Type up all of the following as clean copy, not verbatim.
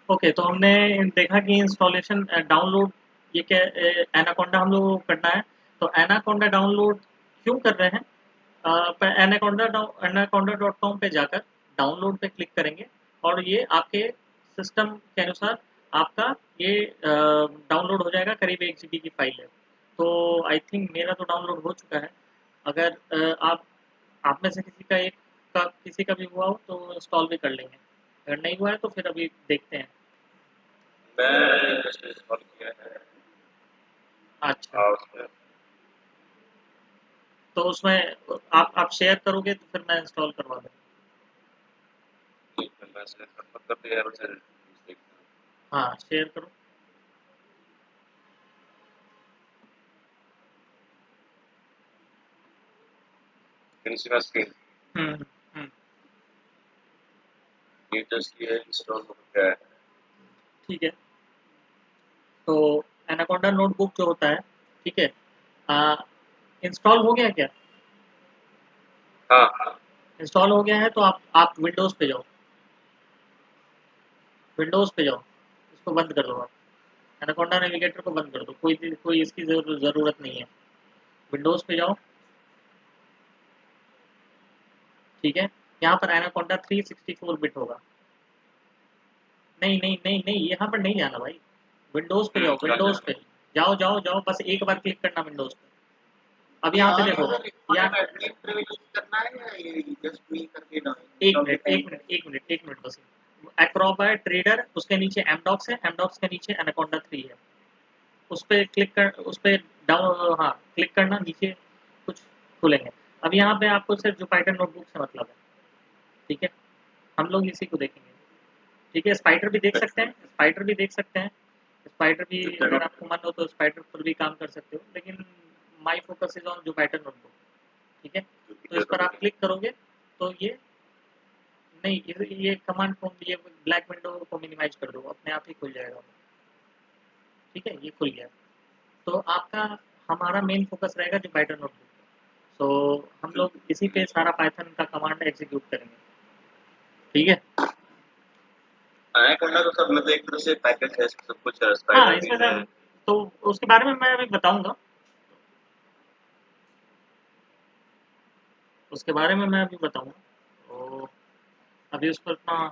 Okay, तो हमने देखा कि इंस्टॉलेशन डाउनलोड ये क्या एनाकोंडा हम लोग को करना है। तो एनाकोंडा डाउनलोड क्यों कर रहे हैं? एनाकोंडा डॉट कॉम पे जाकर डाउनलोड पे क्लिक करेंगे और ये आपके सिस्टम के अनुसार आपका ये डाउनलोड हो जाएगा। करीब 1 GB की फाइल है। तो आई थिंक मेरा तो डाउनलोड हो चुका है। अगर आप में से किसी का भी हुआ हो तो इंस्टॉल भी कर लेंगे। अगर नहीं हुआ है तो फिर अभी देखते हैं। मैं जस्ट इंस्टॉल किया है। अच्छा, उसमें तो उसमें आप शेयर करोगे तो फिर मैं इंस्टॉल करवा दूँगा। ठीक है, मैं से मतलब यार उसे देखता हूँ। हाँ, शेयर करो। फिनिश का स्क्रीन हुँ, हुँ, हुँ, ये जस्ट ये इंस्टॉल हो गया है। ठीक है। तो एनाकोंडा नोटबुक जो होता है, ठीक है? अ, इंस्टॉल हो गया क्या? हाँ, हाँ। इंस्टॉल हो गया है तो आप विंडोज़ पे जाओ। विंडोज़ पे जाओ, इसको बंद कर दो आप। एनाकोंडा नेविगेटर को बंद कर दो। कोई इसकी ज़रूरत नहीं है। विंडोज़ पे जाओ, ठीक है? यहाँ पर एनाकोंडा 364 बिट होगा। नहीं, नहीं, नहीं, नहीं, यहाँ पर नहीं जाना भाई। विंडोज़ पे जाओ, चल विंडोज़ जाएगा। पे। जाओ, जाओ, जाओ, बस एक बार क्लिक करना विंडोज़ पे। अब ये यहाँ पे ऑल देखो, यूजर यहाँ रिक्वायर्ड एडमिन प्रिविलेज करना है या ये जस्ट मी करके ना 1 install minute, data 1 minute, 1 minute, 1 minute बस। एक्रोबैट ट्रेडर, उसके नीचे एमडॉक्स है, एमडॉक्स के नीचे एनाकोंडा 3 है। उस पे क्लिक कर, उस पे डाउन, हाँ, क्लिक करना, नीचे कुछ खुलेंगे। अब यहाँ पे आपको सिर्फ जुपिटर नोटबुक से मतलब है, ठीक है? हम लोग इसी को देखेंगे, ठीक है? स्पाइडर भी देख सकते हैं, स्पाइडर भी देख सकते हैं। स्पाइडर भी अगर आपको मन हो तो स्पाइडर पर भी काम कर सकते हो, लेकिन my focus is on Jupyter notebook, ठीक है? तो इस पर आप क्लिक करोगे तो ये नहीं, ये कमांड प्रॉम्प्ट, ये ब्लैक विंडो को मिनिमाइज कर दो, अपने आप ही खुल जाएगा। ठीक है, ये खुल गया। तो आपका हमारा मेन फोकस रहेगा जुपिटर नोटबुक। तो हम लोग इसी पे सारा पाइथन का कमांड एग्जीक्यूट करेंगे, ठीक है? एनाकोंडा तो सब मतलब एक तरह से पैकेज है, इसमें सब कुछ है, हाँ, स्पाइडर भी इसमें है। सर, तो उसके बारे में मैं अभी बताऊंगा। उसके बारे में मैं अभी बताऊंगा। तो अभी उस पर इतना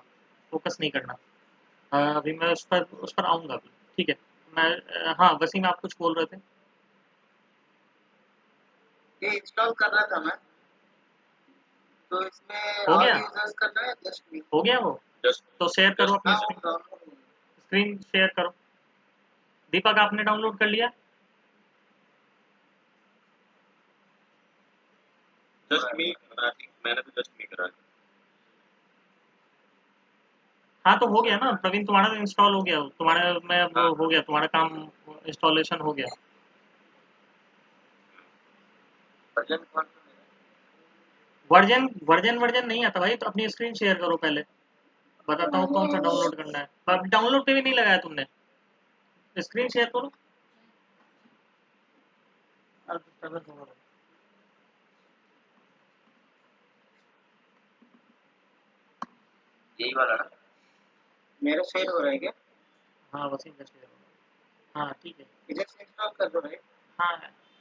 फोकस नहीं करना। अभी मैं उस पर आऊंगा अभी, ठीक है? मैं हाँ, वसीम आप कुछ बोल रहे थे। ये इंस्टॉल कर रहा था मैं, तो इसमें हो ऑल गया, यूजर्स करना है जस्ट मी? हो गया वो। जस्ट तो शेयर करो जस्ट अपनी हाँ, वो स्क्रीन। डाउनलोड हो गया। स्क्रीन शेयर करो। दीपक, आपने डाउनलोड कर लिया? जस्ट मी आई थिंक मैंने तो जस्ट मी करा है। हाँ, तो हो गया ना प्रवीण, तुम्हारा तो इंस्टॉल हो गया, तुम्हारे में अब हाँ, हो गया तुम्हारा काम, इंस्टॉलेशन हो गया। वर्जन कौन सा है? वर्जन वर्जन वर्जन नहीं आता भाई, तो अपनी स्क्रीन शेयर करो पहले। बताता हूँ कौन सा डाउनलोड करना है। अब डाउनलोड पे भी नहीं लगाया तुमने, स्क्रीन शेयर करो। अब disturbance हो रहा है। यही वाला ना। मेरा शेयर हो रहा है क्या? हाँ, वसीम का शेयर हो रहा है। हाँ, ठीक है। इधर से इंस्टॉल कर दो राइट? हाँ,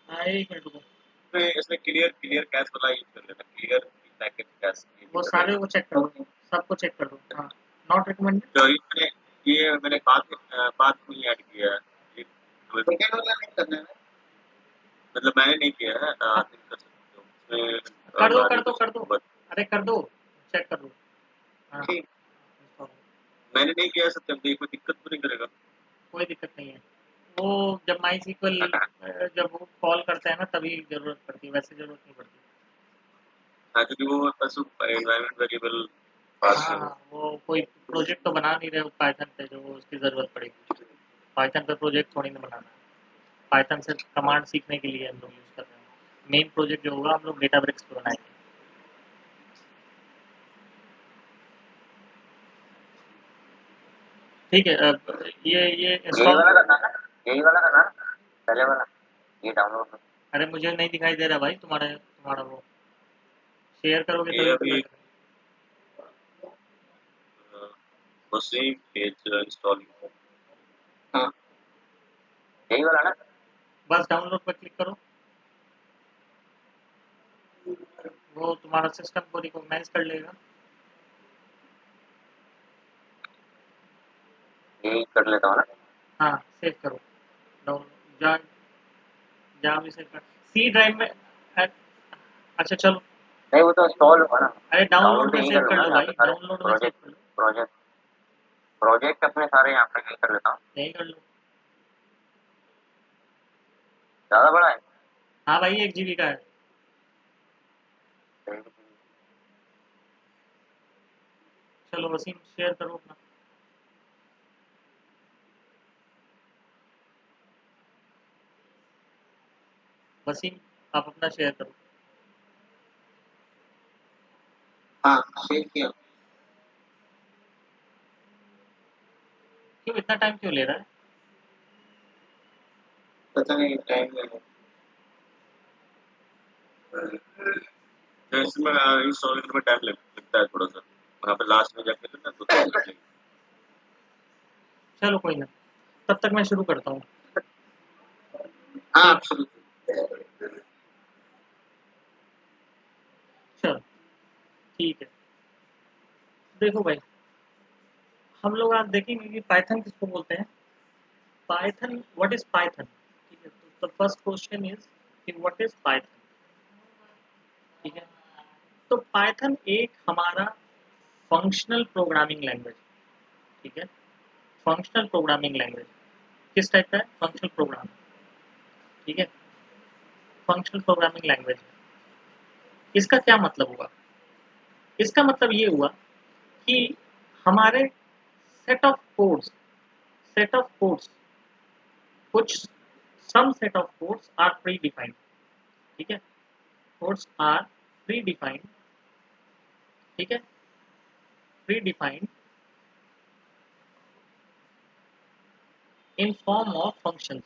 हाँ, 1 मिनट रुको। इसमें इसमें क्लियर क्लियर कैश वाला यूज कर लेना, क्लियर पैकेज कैश ये भी वो करना सारे है। को चेक कर दो, ओके। सबको चेक कर दो। हाँ, नॉट रिकमेंडेड। तो ये मैंने बाद में ऐड किया है। ये सेकेंड वाला नहीं करना है? मतलब मैंने नहीं किया है, हाँ, तुम कर सकते हो उसमें, कर दो, बाद कर में दो, कुछ कर दो। बट अरे कर दो, चेक कर दो। हाँ, ठीक। install। मैंने नहीं किया सत्यम, देखिए कोई दिक्कत तो नहीं करेगा। कोई दिक्कत नहीं है। वो जब माई सीक्वल जब वो कॉल करता है ना तभी ज़रूरत पड़ती है, वैसे ज़रूरत नहीं पड़ती। हाँ, क्योंकि वो बस एनवायरनमेंट वेरिएबल पास हाँ, है वो। हाँ, वो कोई प्रोजेक्ट तो बना नहीं रहे हो पाइथन पे जो उसकी ज़रूरत पड़ेगी। पाइथन पे प्रोजेक्ट थोड़ी ना बनाना है। पाइथन सिर्फ कमांड सीखने के लिए हम लोग यूज़ कर रहे हैं। मेन प्रोजेक्ट जो होगा हम लोग डेटाब्रिक्स पे बनाएंगे। ठीक है, अब ये यही इंस्टॉल। वाला करना ना, यही वाला करना ना, पहले वाला, ये डाउनलोड। अरे मुझे नहीं दिखाई दे रहा भाई, तुम्हारा वो शेयर करोगे ये तभी पता अभी चलेगा। Waseem page installing. हाँ यही वाला ना। बस डाउनलोड पर क्लिक करो, वो तुम्हारा सिस्टम को रिकॉग्नाइज कर लेगा। यही कर लेता हूँ ना। हाँ सेव करो, डाउनलोड जा जा भी सेव कर सी ड्राइव में। अच्छा चलो, नहीं वो तो इंस्टॉल होगा ना। अरे डाउनलोड डाउनलोड में यही सेव कर करूँगा लो यहाँ भाई, पे सारे डाउनलोड में सेव प्रोजेक्ट कर लो, प्रोजेक्ट प्रोजेक्ट अपने सारे यहाँ पे यही कर लेता हूँ। यही कर लो। ज़्यादा बड़ा है। हाँ भाई 1 GB का है। चलो वसीम शेयर करो अपना। वसीम आप अपना शेयर करो। हाँ शेयर किया। क्यों इतना टाइम क्यों ले रहा है? पता नहीं टाइम लगा। इसमें इंस्टॉलिंग में टाइम लगता है थोड़ा सा, वहाँ पे लास्ट में जाके करना तो टाइम लगेगा। चलो कोई ना, तब तक मैं शुरू करता हूँ। हाँ आप शुरू। चलो ठीक है, देखो भाई, हम लोग आज देखेंगे कि पाइथन किसको बोलते हैं। Python, what is Python? ठीक है, तो फर्स्ट क्वेश्चन इज कि व्हाट इज पाइथन। ठीक है, तो पाइथन एक हमारा फंक्शनल प्रोग्रामिंग लैंग्वेज। ठीक है, फंक्शनल प्रोग्रामिंग लैंग्वेज किस टाइप का है? Functional programming. ठीक है, फंक्शनल प्रोग्रामिंग लैंग्वेज। इसका क्या मतलब हुआ? इसका मतलब ये हुआ कि हमारे set of codes, set of codes, कुछ some set of codes are predefined. ठीक है, कोड्स आर प्री डिफाइंड। ठीक है, predefined in form of functions,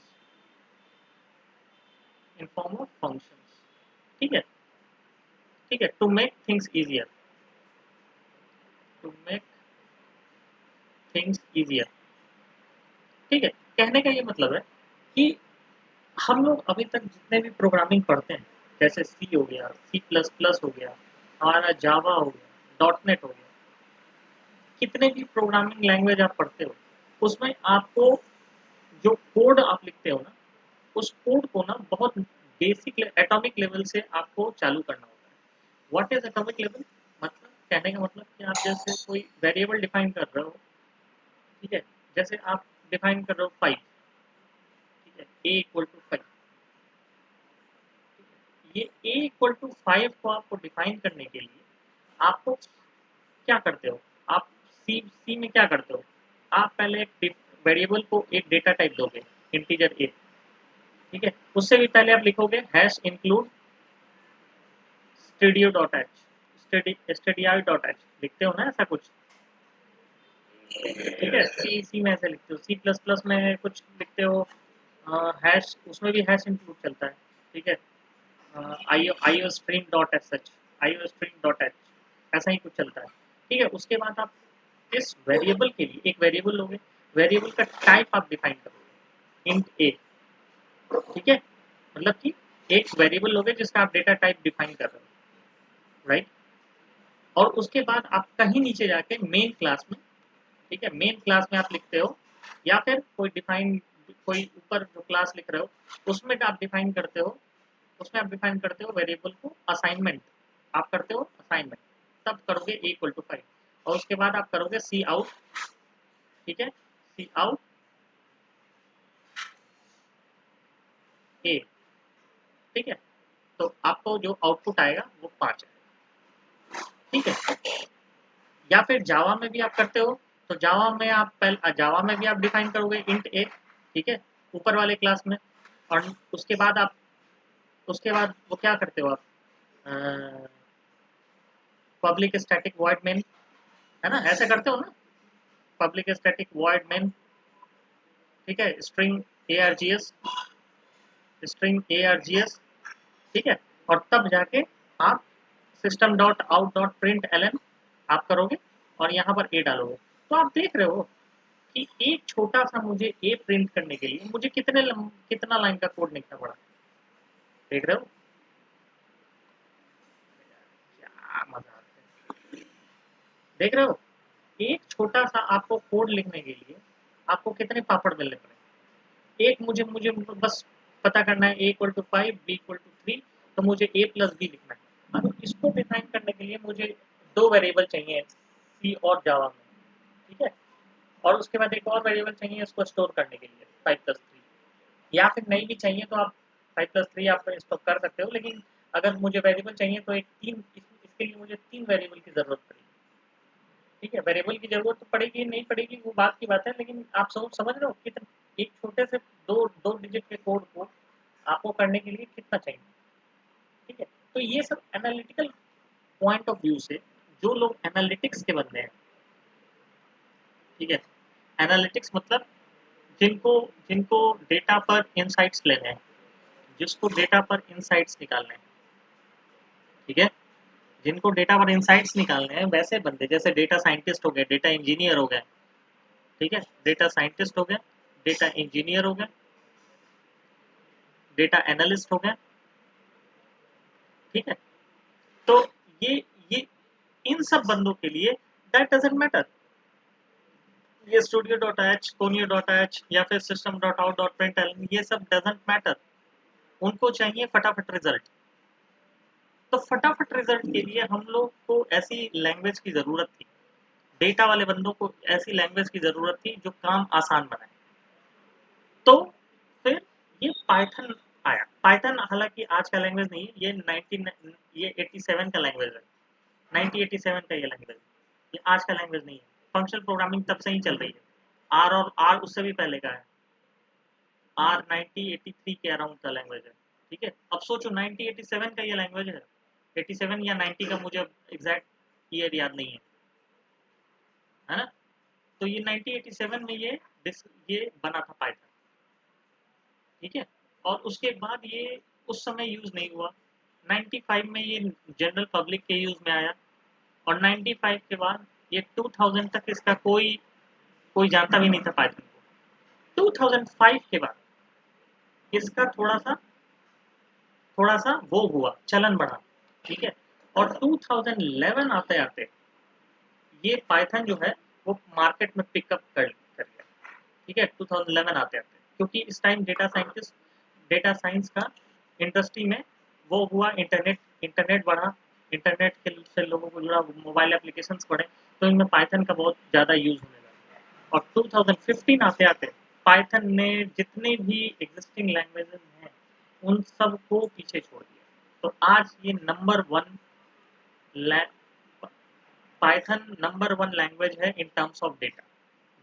in form of functions. ठीक है, ठीक है, to make things easier, to make things easier. ठीक है, कहने का ये मतलब है कि हम लोग अभी तक जितने भी प्रोग्रामिंग पढ़ते हैं, जैसे सी हो गया, सी प्लस प्लस हो गया, हमारा जावा हो गया, डॉट नेट हो गया, कितने भी प्रोग्रामिंग लैंग्वेज आप पढ़ते हो, उसमें आपको जो कोड आप लिखते हो ना, उस कोड को ना बहुत बेसिक एटॉमिक लेवल से आपको चालू करना होता है। What is atomic level? मतलब कहने का मतलब कि आप जैसे कोई वेरिएबल डिफाइन कर रहे हो। ठीक है, जैसे आप डिफाइन कर रहे हो 5। ठीक है, ए इक्वल टू 5। ये ए इक्वल टू 5 को आपको डिफाइन करने के लिए आपको क्या करते हो? आप सी सी में क्या करते हो? आप पहले एक वेरिएबल को एक डेटा टाइप दोगे, इंटीजर ए। ठीक है, उससे भी पहले आप लिखोगे hash include studio dot h, stdio dot h, लिखते हो ना ऐसा कुछ। ठीक है, सी सी में ऐसे लिखते हो, सी प्लस प्लस में कुछ लिखते हो हैश, उसमें भी हैश इंक्लूड चलता है। ठीक है, आईओ स्ट्रीम डॉट एच सच, आईओ स्ट्रीम डॉट एच, ऐसा ही कुछ चलता है। ठीक है, उसके बाद आप इस वेरिएबल के लिए एक वेरिएबल लोगे, वेरिएबल का टाइप आप डिफाइन करोगे इंट ए। ठीक है, मतलब कि एक वेरिएबल लोगे जिसका आप डेटा टाइप डिफाइन कर रहे हो, राइट। और उसके बाद आप कहीं नीचे जाके मेन क्लास में, ठीक है, मेन क्लास में आप लिखते हो, या फिर कोई डिफाइन, कोई ऊपर जो क्लास लिख रहे हो उसमें आप डिफाइन करते हो, उसमें आप डिफाइन करते हो वेरिएबल को असाइनमेंट, आप करते हो असाइनमेंट, तब करोगे ए इक्वल टू 5, और उसके बाद आप करोगे सी आउट। ठीक है, सी आउट ए। ठीक है, तो आपको जो आउटपुट आएगा वो 5 है। ठीक है, या फिर जावा में भी आप करते हो, तो जावा में आप पहले जावा में भी आप डिफाइन करोगे इंट ए। ठीक है, ऊपर वाले क्लास में, और उसके बाद आप, उसके बाद वो क्या करते हो आप, पब्लिक स्टैटिक वॉइड मेन, है ना, ऐसे करते हो ना, पब्लिक स्टैटिक वॉइड मेन। ठीक है, string A R G S, string A R G S. ठीक है, और तब जाके आप system dot out dot print L N आप करोगे, और यहाँ पर ए डालोगे। तो आप देख रहे हो कि एक छोटा सा मुझे ए प्रिंट करने के लिए मुझे कितना लाइन का कोड लिखना पड़ा। देख रहे हो क्या मजा आता है। देख रहे हो एक छोटा सा आपको कोड लिखने के लिए आपको कितने पापड़ बेलने पड़े। एक मुझे मुझे बस पता करना है a=5 b=3, तो मुझे a+b लिखना है। अब इसको डिफाइन करने के लिए मुझे दो वेरिएबल चाहिए सी और जावा में, ठीक है। और उसके बाद एक और वेरिएबल चाहिए इसको स्टोर करने के लिए 5+3, या फिर नहीं भी चाहिए तो आप 5+3 आप स्टोर कर सकते हो, लेकिन अगर मुझे वेरिएबल चाहिए तो इसके लिए मुझे 3 वेरिएबल की ज़रूरत पड़ेगी, ठीक है। वेरिएबल की ज़रूरत तो पड़ेगी नहीं पड़ेगी वो बात की बात है, लेकिन आप समझ रहे हो कितना एक छोटे से दो डिजिट के कोड को आपको करने के लिए कितना चाहिए, ठीक है। तो ये सब एनालिटिकल पॉइंट ऑफ व्यू से जो लोग एनालिटिक्स के बंदे हैं, ठीक है। एनालिटिक्स मतलब जिनको जिनको डेटा पर इनसाइट्स लेने हैं, जिसको डेटा पर इनसाइट्स निकालने हैं, ठीक है। जिनको डेटा पर इनसाइट्स निकालने हैं वैसे बंदे जैसे डेटा साइंटिस्ट हो गए, डेटा इंजीनियर हो गए, ठीक है। डेटा साइंटिस्ट हो गए, डेटा इंजीनियर हो गए, डेटा एनालिस्ट हो गए, ठीक है। तो ये ये इन सब बंदों के लिए दैट डजंट मैटर। ये studio.h, conio.h या फिर system.out.println ये सब डजंट मैटर। उनको चाहिए फटाफट रिजल्ट। तो फटाफट रिजल्ट के लिए हम लोग को ऐसी लैंग्वेज की ज़रूरत थी, डेटा वाले बंदों को ऐसी लैंग्वेज की ज़रूरत थी जो काम आसान बनाए। तो फिर ये पाइथन आया। पाइथन हालांकि आज का लैंग्वेज नहीं है, ये 87 का लैंग्वेज है, 1987 का ये लैंग्वेज, ये आज का लैंग्वेज नहीं है। फंक्शनल प्रोग्रामिंग तब से ही चल रही है। आर उससे भी पहले का है। आर 1983 के अराउंड का लैंग्वेज है, ठीक है। अब सोचो 1987 का ये लैंग्वेज है, 87 या 90 का मुझे एग्जैक्ट ईयर याद नहीं है ना। तो ये 1987 में ये बना था पाइथन, ठीक है। और उसके बाद ये उस समय यूज नहीं हुआ। 95 में ये जनरल पब्लिक के यूज में आया, और 95 के बाद ये 2000 तक इसका कोई कोई जानता भी नहीं था पाइथन को। 2005 के बाद इसका थोड़ा सा वो हुआ, चलन बढ़ा, ठीक है। और 2011 आते आते ये पाइथन जो है वो मार्केट में पिकअप कर गया, ठीक है। 2011 आते आते क्योंकि इस टाइम डेटा साइंस का इंडस्ट्री में वो हुआ, इंटरनेट बढ़ा, इंटरनेट के से लोगों को जुड़ा, मोबाइल एप्लीकेशंस बढ़े, तो इनमें पाइथन का बहुत ज़्यादा यूज होने लगा। और 2015 आते आते पाइथन ने जितने भी एग्जिस्टिंग लैंग्वेजेस हैं उन सबको पीछे छोड़ दिया। तो आज ये पाइथन नंबर 1 लैंग्वेज है in terms of data.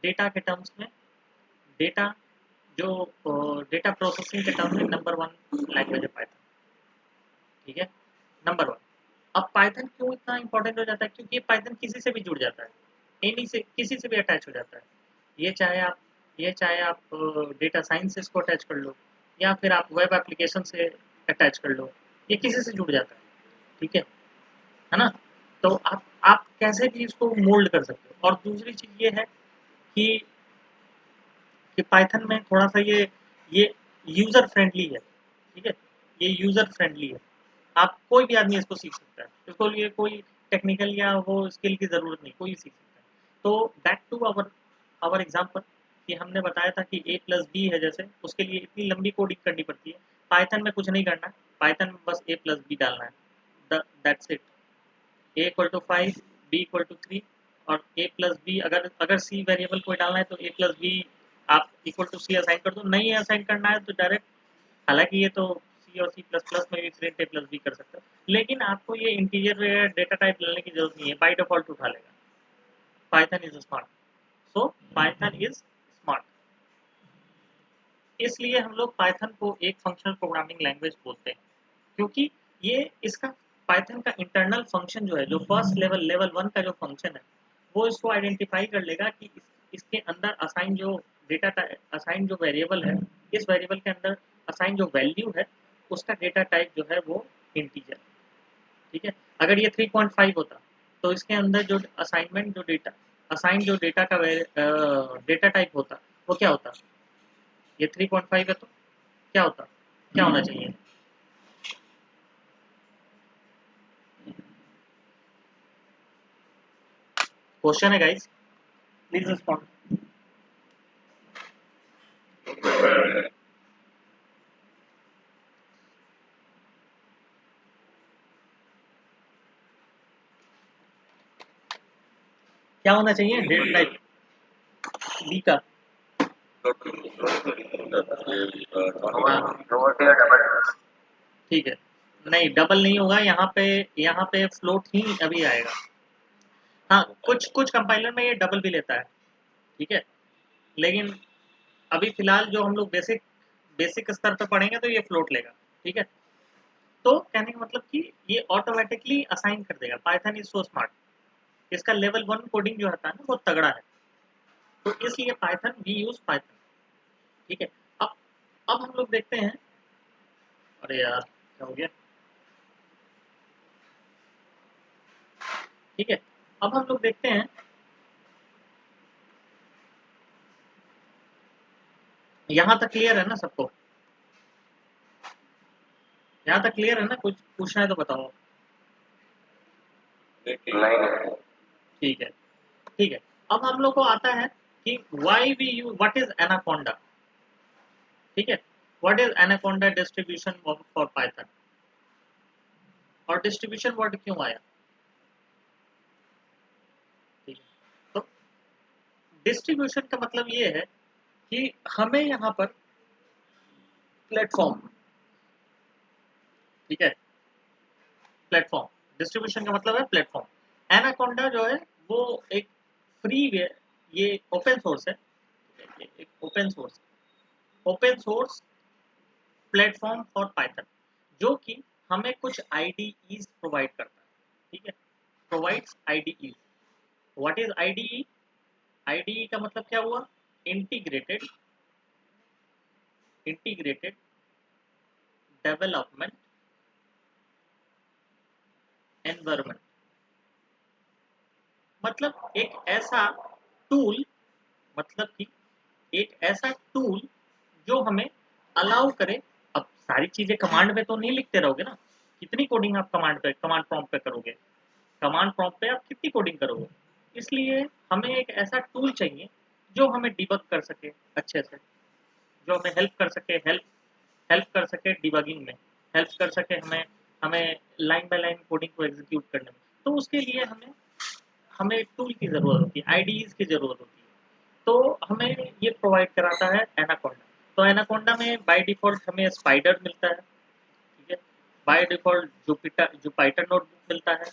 Data के टर्म्स में डेटा जो डेटा प्रोसेसिंग के टर्म्स में नंबर 1 लैंग्वेज है पाइथन, ठीक है। नंबर 1। अब पाइथन क्यों इतना इंपॉर्टेंट हो जाता है, क्योंकि पाइथन किसी से भी जुड़ जाता है, एनी से किसी से भी अटैच हो जाता है। ये चाहे आप डेटा साइंस से इसको अटैच कर लो, या फिर आप वेब एप्लीकेशन से अटैच कर लो, ये किसी से जुड़ जाता है, ठीक है ना। तो आप कैसे भी इसको मोल्ड कर सकते हो। और दूसरी चीज़ ये है कि पाइथन में थोड़ा सा ये यूज़र फ्रेंडली है, ठीक है। ये यूज़र फ्रेंडली है, आप कोई भी आदमी इसको सीख सकता है, इसको लिए कोई टेक्निकल या वो स्किल की ज़रूरत नहीं, कोई भी सीख सकता है। तो बैक टू आवर एग्जांपल कि हमने बताया था कि a+b है, जैसे उसके लिए इतनी लंबी कोडिंग करनी पड़ती है। पाइथन में कुछ नहीं करना है, पाइथन में बस a+b डालना है, दैट्स इट। a=5, b=3, और a+b अगर c वेरिएबल कोई डालना है तो a+b आप =c असाइन कर दो। नहीं असाइन करना है तो डायरेक्ट, हालांकि ये तो सी और सी प्लस प्लस में भी प्रिंट a+b कर सकते हो, लेकिन आपको ये इंटीजर डेटा टाइप डालने की जरूरत नहीं है, बाय डिफॉल्ट उठा लेगा। Python is smart, so Python is smart. इसलिए हम लोग पाइथन को एक फंक्शनल प्रोग्रामिंग लैंग्वेज बोलते हैं, क्योंकि ये इसका पाइथन का इंटरनल फंक्शन जो है, जो फर्स्ट लेवल 1 का जो फंक्शन है, वो इसको आइडेंटिफाई कर लेगा कि इसके अंदर असाइन जो वेरिएबल है, इस वेरिएबल के अंदर असाइन जो वैल्यू है, उसका डेटा टाइप जो है वो इंटीजर, ठीक है। अगर ये 3.5 होता तो इसके अंदर जो असाइनमेंट जो डेटा असाइन जो डेटा का डेटा टाइप होता वो क्या होता? ये 3.5 है तो क्या होता, क्या होना चाहिए? क्वेश्चन है गाइस, प्लीज रिस्पॉन्ड। क्या होना चाहिए डेटा टाइप बी का? ठीक है, नहीं डबल नहीं होगा यहाँ पे फ्लोट ही अभी आएगा। हाँ, कुछ कुछ कंपाइलर में ये डबल भी लेता है, ठीक है, लेकिन अभी फिलहाल जो हम लोग बेसिक बेसिक स्तर पे पढ़ेंगे तो ये फ्लोट लेगा, ठीक है। तो कहने का मतलब कि ये ऑटोमेटिकली असाइन कर देगा। पाइथन इज सो स्मार्ट, इसका लेवल 1 कोडिंग जो होता है ना बहुत तगड़ा है, तो इसलिए पाइथन वी यूज पाइथन, ठीक है। अब अब हम लोग देखते हैं, अरे यार क्या हो गया, ठीक है। अब हम लोग देखते हैं, यहाँ तक क्लियर है ना सबको? यहाँ तक क्लियर है ना? कुछ पूछना है तो बताओ। ठीक है, ठीक है। अब हम लोग को आता है कि why we use what is Anaconda, ठीक है। What is Anaconda distribution for Python, और डिस्ट्रीब्यूशन वर्ड क्यों आया, ठीक है। तो डिस्ट्रीब्यूशन का मतलब ये है कि हमें यहाँ पर प्लेटफॉर्म, ठीक है, प्लेटफॉर्म, डिस्ट्रीब्यूशन का मतलब है प्लेटफॉर्म। एनाकोंडा जो है वो एक फ्री वे, ये ओपन सोर्स है, एक open source platform for Python, जो कि हमें कुछ आईडीईज प्रोवाइड करता है, ठीक है, provides IDEs. What is IDE? IDE का मतलब क्या हुआ? इंटीग्रेटेड इंटीग्रेटेड डेवलपमेंट एनवायरनमेंट, मतलब एक ऐसा टूल, मतलब कि एक ऐसा टूल जो हमें अलाउ करे। अब सारी चीजें कमांड में तो नहीं लिखते रहोगे ना, कितनी कोडिंग आप कमांड प्रॉम्प्ट पे करोगे? कमांड प्रॉम्प्ट पे आप कितनी कोडिंग करोगे? इसलिए हमें एक ऐसा टूल चाहिए जो हमें डिबग कर सके अच्छे से, जो हमें हेल्प कर सके डिबगिंग में, हेल्प कर सके हमें हमें लाइन बाय लाइन कोडिंग को एग्जीक्यूट करने में। तो उसके लिए हमें हमें टूल की ज़रूरत होती है, आईडीज़ की ज़रूरत होती है। तो हमें ये प्रोवाइड कराता है एनाकोंडा। तो एनाकोंडा में बाय डिफ़ॉल्ट हमें स्पाइडर मिलता है, ठीक है। बाय डिफ़ॉल्ट जुपिटर नोटबुक मिलता है।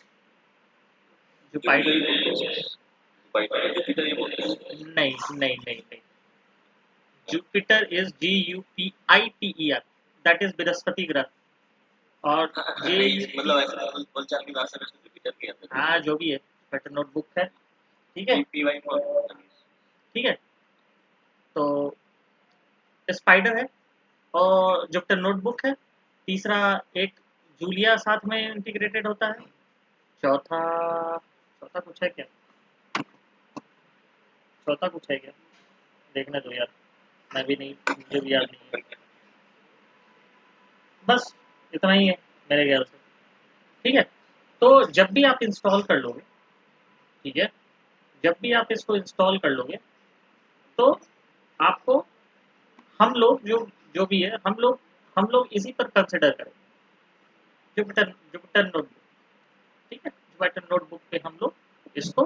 जुपिटर नहीं, Jupiter is JUPITER, that is Brihaspati ग्रह। और जे मतलब ऐसा बोलचाल की भाषा में जुपिटर की आता है। हाँ जो भी है, बट नोटबुक है, ठीक है, पीवाई ठीक है। तो स्पाइडर है और जुपिटर नोटबुक है। तीसरा एक जूलिया साथ में इंटीग्रेटेड होता है। चौथा चौथा कुछ है क्या? चौथा कुछ है क्या? देखने दो यार, मैं भी नहीं, मुझे भी याद नहीं है। बस इतना ही है मेरे ख्याल से, ठीक है। तो जब भी आप इंस्टॉल कर लोगे, ठीक है, जब भी आप इसको इंस्टॉल कर लोगे तो आपको हम लोग जो भी है हम लोग इसी पर कंसिडर करें, जुपिटर जुपिटर नोटबुक, ठीक है। जुपिटर नोटबुक पे हम लोग इसको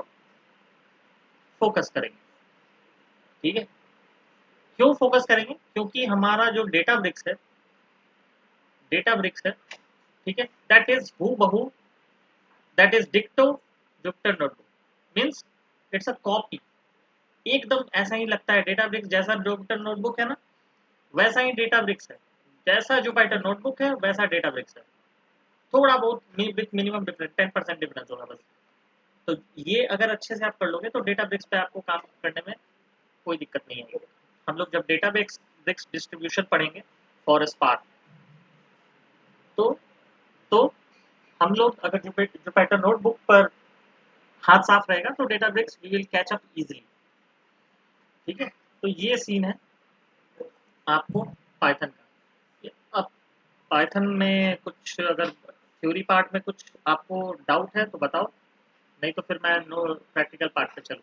फोकस करेंगे, ठीक है। क्यों फोकस करेंगे? क्योंकि हमारा जो डेटा ब्रिक्स है, ठीक है, दैट इज हु बहू, दैट इज डिक्टो Jupyter notebook, means it's a copy. एकदम ऐसा ही लगता है, डेटा ब्रिक्स जैसा जुपिटर नोटबुक है ना, वैसा ही डेटा ब्रिक्स है। जैसा जुपिटर नोटबुक है वैसा डेटा ब्रिक्स है। थोड़ा बहुत मिनिमम डिफरेंस, 10% डिफरेंस होगा बस। तो ये अगर अच्छे से आप कर लोगे तो डेटा ब्रिक्स पे आपको काम करने में कोई दिक्कत नहीं है। हम लोग जब डेटा ब्रिक्स डिस्ट्रीब्यूशन पढ़ेंगे फॉर स्पार्क, तो तो हम लोग अगर जुपिटर नोटबुक पर हाथ साफ रहेगा तो Databricks we will catch up easily. ठीक है, तो ये सीन है आपको पाइथन का। अब पाइथन में कुछ अगर थ्योरी पार्ट में कुछ आपको डाउट है तो बताओ, नहीं तो फिर मैं नो प्रैक्टिकल पार्ट पे चलूँ।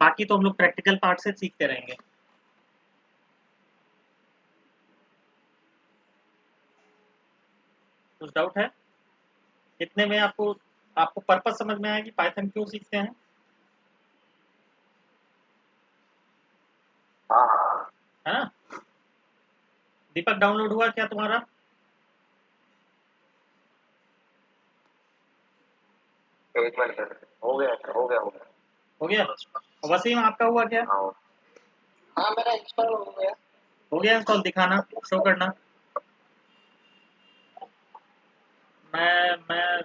बाकी तो हम लोग प्रैक्टिकल पार्ट से सीखते रहेंगे। कुछ डाउट है इतने में? आपको आपको पर्पस समझ में आया कि पाइथन क्यों सीखते हैं? हाँ है ना? दीपक डाउनलोड हुआ क्या तुम्हारा? एक मिनट हो गया हो गया हो गया हो गया। वसीम आपका हुआ क्या? हाँ हाँ मेरा इंस्टॉल हो गया। हो गया इंस्टॉल, दिखाना, शो करना। मैं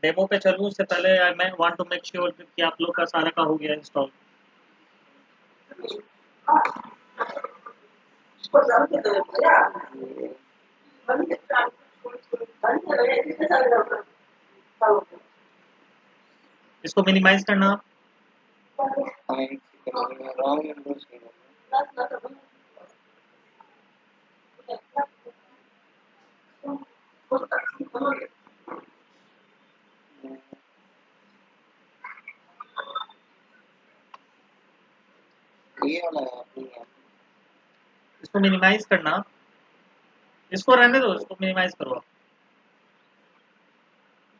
डेमो पे चलूँ उससे पहले मैं वांट टू मेक श्योर कि आप लोग का सारा का हो गया इंस्टॉल। इसको मिनिमाइज करना आप। रॉन्ग विंडोज ये वाला है अपनी है। इसको मिनिमाइज करना। इसको रहने दो, इसको मिनिमाइज करो आप।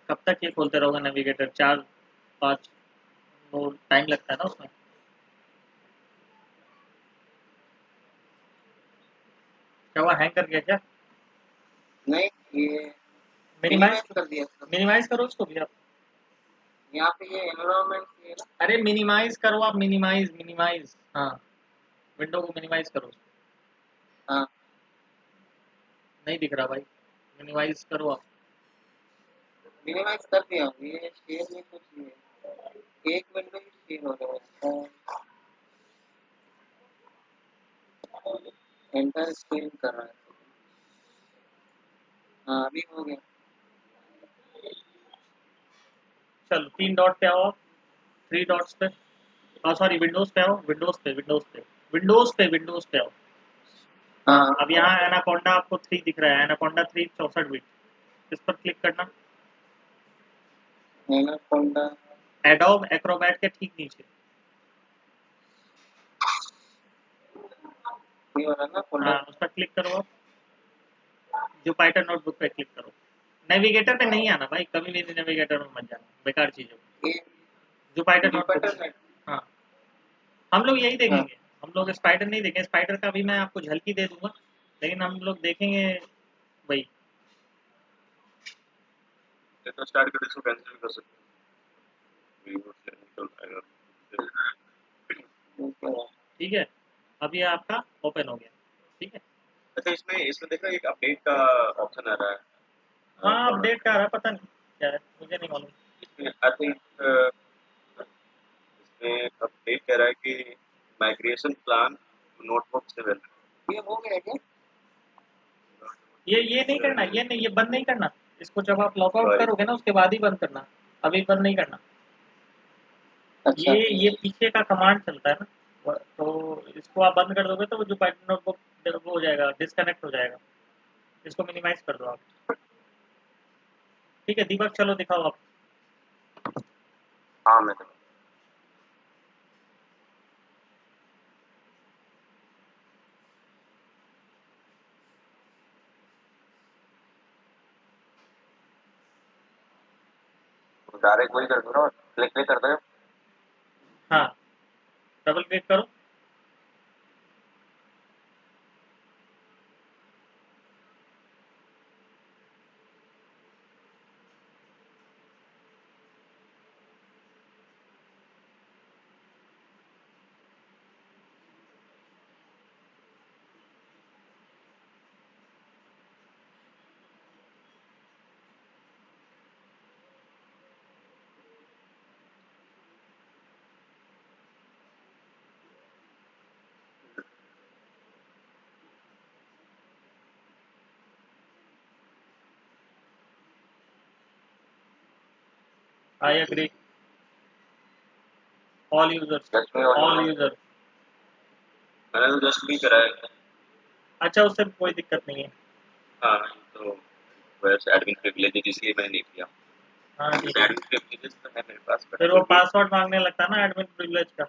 कब तक ये खोलते रहोगे नेविगेटर? 4-5 वो टाइम लगता है ना उसमें। क्या हुआ, हैंग कर गया क्या? नहीं ये मिनिमाइज मिनिमाइज कर दिया सर। मिनिमाइज करो इसको भी आप। यहाँ पे ये एनवायरनमेंट ये ना। अरे मिनिमाइज करो आप, मिनिमाइज मिनिमाइज, हाँ विंडो को मिनिमाइज करो। हाँ नहीं दिख रहा भाई, मिनिमाइज करो आप। मिनिमाइज कर दिया हूँ। ये शेयर में कुछ नहीं है, एक विंडो ही शेयर हो रहा है। एंटर स्क्रीन कर रहा है। हाँ अभी हो गया। चलो 3 डॉट पे आओ आप, 3 डॉट्स पे। सॉरी विंडोज पे आओ, विंडोज पे आओ। हाँ अब यहाँ एनाकोंडा आपको 3 दिख रहा है, एनाकोंडा 3 64 बिट। इस पर क्लिक करना। एनाकोंडा एडोब एक्रोबैट के ठीक नीचे। ये वाला ना हाँ फोल्डर। उस पर क्लिक करो आप। जुपाइटर नोटबुक पे क्लिक करो। नेविगेटर पे नहीं आना भाई, कभी भी नेविगेटर में मत जाना, बेकार चीज है। ये जुपाइटर नोटबुक जुपिटर पे। नेट। हाँ हम लोग यही हाँ देखेंगे। हम लोग स्पाइडर नहीं देखेंगे, स्पाइडर का भी मैं आपको झलकी दे दूंगा, लेकिन हम लोग देखेंगे वही। ये तो स्टार्ट कर इसको कैंसिल कर सकते हैं वीवो से निकल आएगा ठीक है, अब ये आपका ओपन हो गया। ठीक है, अच्छा इसमें इसमें देखो एक अपडेट का ऑप्शन आ रहा है हाँ प्रोडक्ट अपडेट का आ रहा है, पता नहीं क्या है, मुझे नहीं मालूम। इसमें आई थिंक इसमें अपडेट कह रहा है कि माइग्रेशन प्लान नोटबुक 7 ये हो गया क्या? ये नहीं करना, ये नहीं, ये बंद नहीं करना। इसको जब आप लॉग आउट सॉरी करोगे ना उसके बाद ही बंद करना, अभी बंद नहीं करना। अच्छा ये पीछे का कमांड चलता है ना, तो इसको आप बंद कर दोगे तो वो जो पाइथन नोटबुक वो हो जाएगा, डिस्कनेक्ट हो जाएगा। इसको मिनिमाइज कर दो आप। ठीक है दीपक, चलो दिखाओ आप। हाँ मैं डायरेक्ट वही कर दो ना क्लिक क्लिक कर दो हाँ डबल क्लिक करो। I agree, all users, just me all user. मैंने तो जस्ट भी करा है। अच्छा, उससे कोई दिक्कत नहीं है। हाँ तो वैसे एडमिन प्रिविलेजेस इसलिए मैंने नहीं किया। हाँ ठीक है। एडमिन प्रिविलेजेस तो है मेरे पास बट फिर वो पासवर्ड मांगने लगता है ना एडमिन प्रिविलेज का।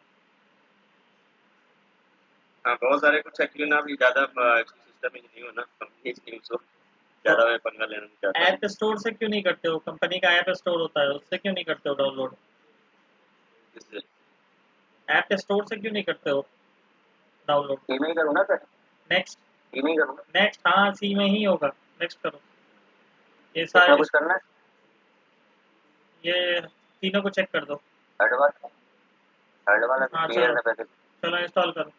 हाँ बहुत सारे कुछ एक्चुअली ना अभी ज़्यादा सिस्टम में नहीं हो ना, कंपनी नहीं हो, तो ज़्यादा मैं पंगा लेना नहीं चाहता। ऐप स्टोर से क्यों नहीं करते हो? कंपनी का ऐप स्टोर होता है, उससे क्यों नहीं करते हो डाउनलोड? इससे ऐप स्टोर से क्यों नहीं करते हो डाउनलोड? ईमेल करूँ ना सर, नेक्स्ट, ईमेल करूँ ना, नेक्स्ट, हाँ सी में ही होगा। नेक्स्ट करो। ये कितना सारे, कुछ करना है, ये तीनों को चेक कर दो। थर्ड वाला हाँ क्लियर चलो, है पैकेज। चलो इंस्टॉल करो।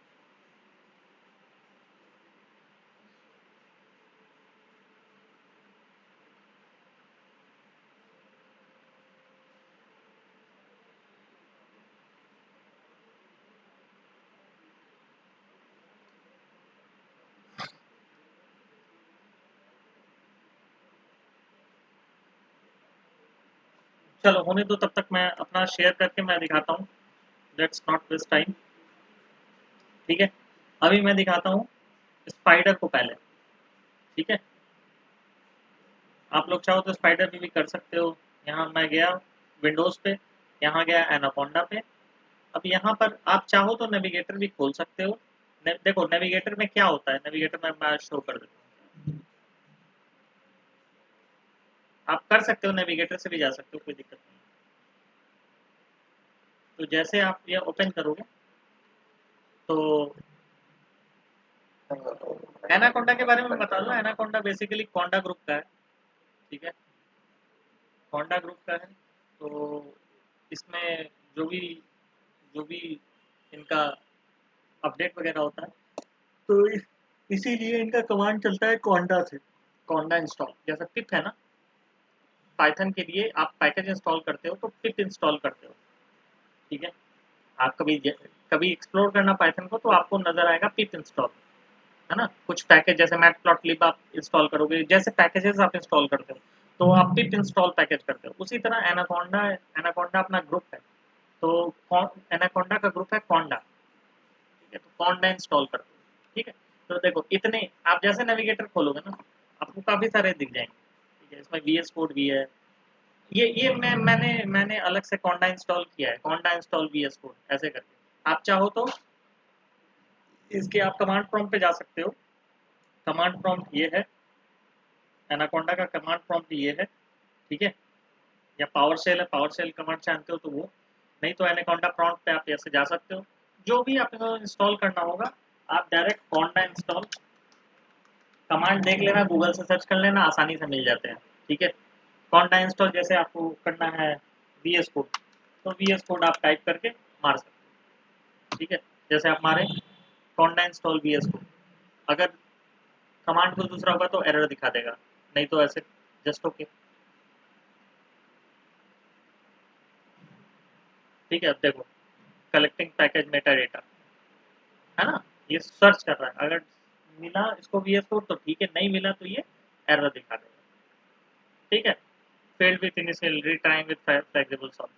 चलो होने दो, तब तक मैं अपना शेयर करके मैं दिखाता हूँ। Let's not waste time. ठीक है, अभी मैं दिखाता हूँ स्पाइडर को पहले। ठीक है, आप लोग चाहो तो स्पाइडर में भी कर सकते हो। यहाँ मैं गया विंडोज़ पे, यहाँ गया एनाकोंडा पे। अब यहाँ पर आप चाहो तो नेविगेटर भी खोल सकते हो। देखो नेविगेटर में क्या होता है, नेविगेटर में मैं शो कर देता हूँ। आप कर सकते हो, नेविगेटर से भी जा सकते हो, कोई दिक्कत नहीं। तो जैसे आप ये ओपन करोगे तो एनाकोंडा के बारे में बता दो। एनाकोंडा बेसिकली कोंडा ग्रुप का है। ठीक है, कोंडा ग्रुप का है। तो इसमें जो भी जो भी इनका अपडेट वगैरह होता है, तो इसीलिए इनका कमांड चलता है कोंडा से। कोंडा इंस्टॉल, जैसा पिप है ना, पाइथन के लिए आप पैकेज इंस्टॉल करते हो तो पिप इंस्टॉल करते हो। ठीक है, आप कभी एक्सप्लोर करना पाइथन को तो आपको नजर आएगा पिप इंस्टॉल, है ना। कुछ पैकेज जैसे मैटप्लॉटलिब आप इंस्टॉल करोगे, जैसे पैकेजेस आप इंस्टॉल करते हो तो आप पिप इंस्टॉल पैकेज करते हो। उसी तरह एनाकोंडा, एनाकोंडा अपना ग्रुप है। तो एनाकोंडा का ग्रुप है कोंडा। ठीक है, तो कोंडा इंस्टॉल करते हो। ठीक है, तो देखो इतने, आप जैसे नेविगेटर खोलोगे ना, आपको काफी सारे दिख जाएंगे। ठीक है, इसमें वीएस कोड भी है। ये मैंने अलग से कोंडा इंस्टॉल किया है, कोंडा इंस्टॉल वीएस कोड ऐसे करके। आप चाहो तो इसके आप कमांड प्रॉम्प्ट पे जा सकते हो। कमांड प्रॉम्प्ट ये है, एनाकोंडा का कमांड प्रॉम्प्ट ये है। ठीक है, या पावर शेल है, पावर शेल कमांड जानते हो तो वो, नहीं तो एनाकोंडा प्रॉम्प्ट पे आप ऐसे जा सकते हो। जो भी आपको इंस्टॉल करना होगा, आप डायरेक्ट कोंडा इंस्टॉल कमांड देख लेना, गूगल से सर्च कर लेना, आसानी से मिल जाते हैं। ठीक है, कोंडा इंस्टॉल जैसे आपको करना है वीएस कोड, तो वीएस कोड आप टाइप करके मार सकते हो। ठीक है, जैसे आप मारे कोंडा इंस्टॉल वीएस कोड, अगर कमांड कुछ दूसरा होगा तो एरर दिखा देगा, नहीं तो ऐसे जस्ट ओके। ठीक है, अब देखो कलेक्टिंग पैकेज मेटा डेटा, है ना, ये सर्च कर रहा है। अगर मिला इसको वीएस कोड तो ठीक है, नहीं मिला तो ये एरर दिखा देगा। ठीक है, failed with initial retime with flexible solve.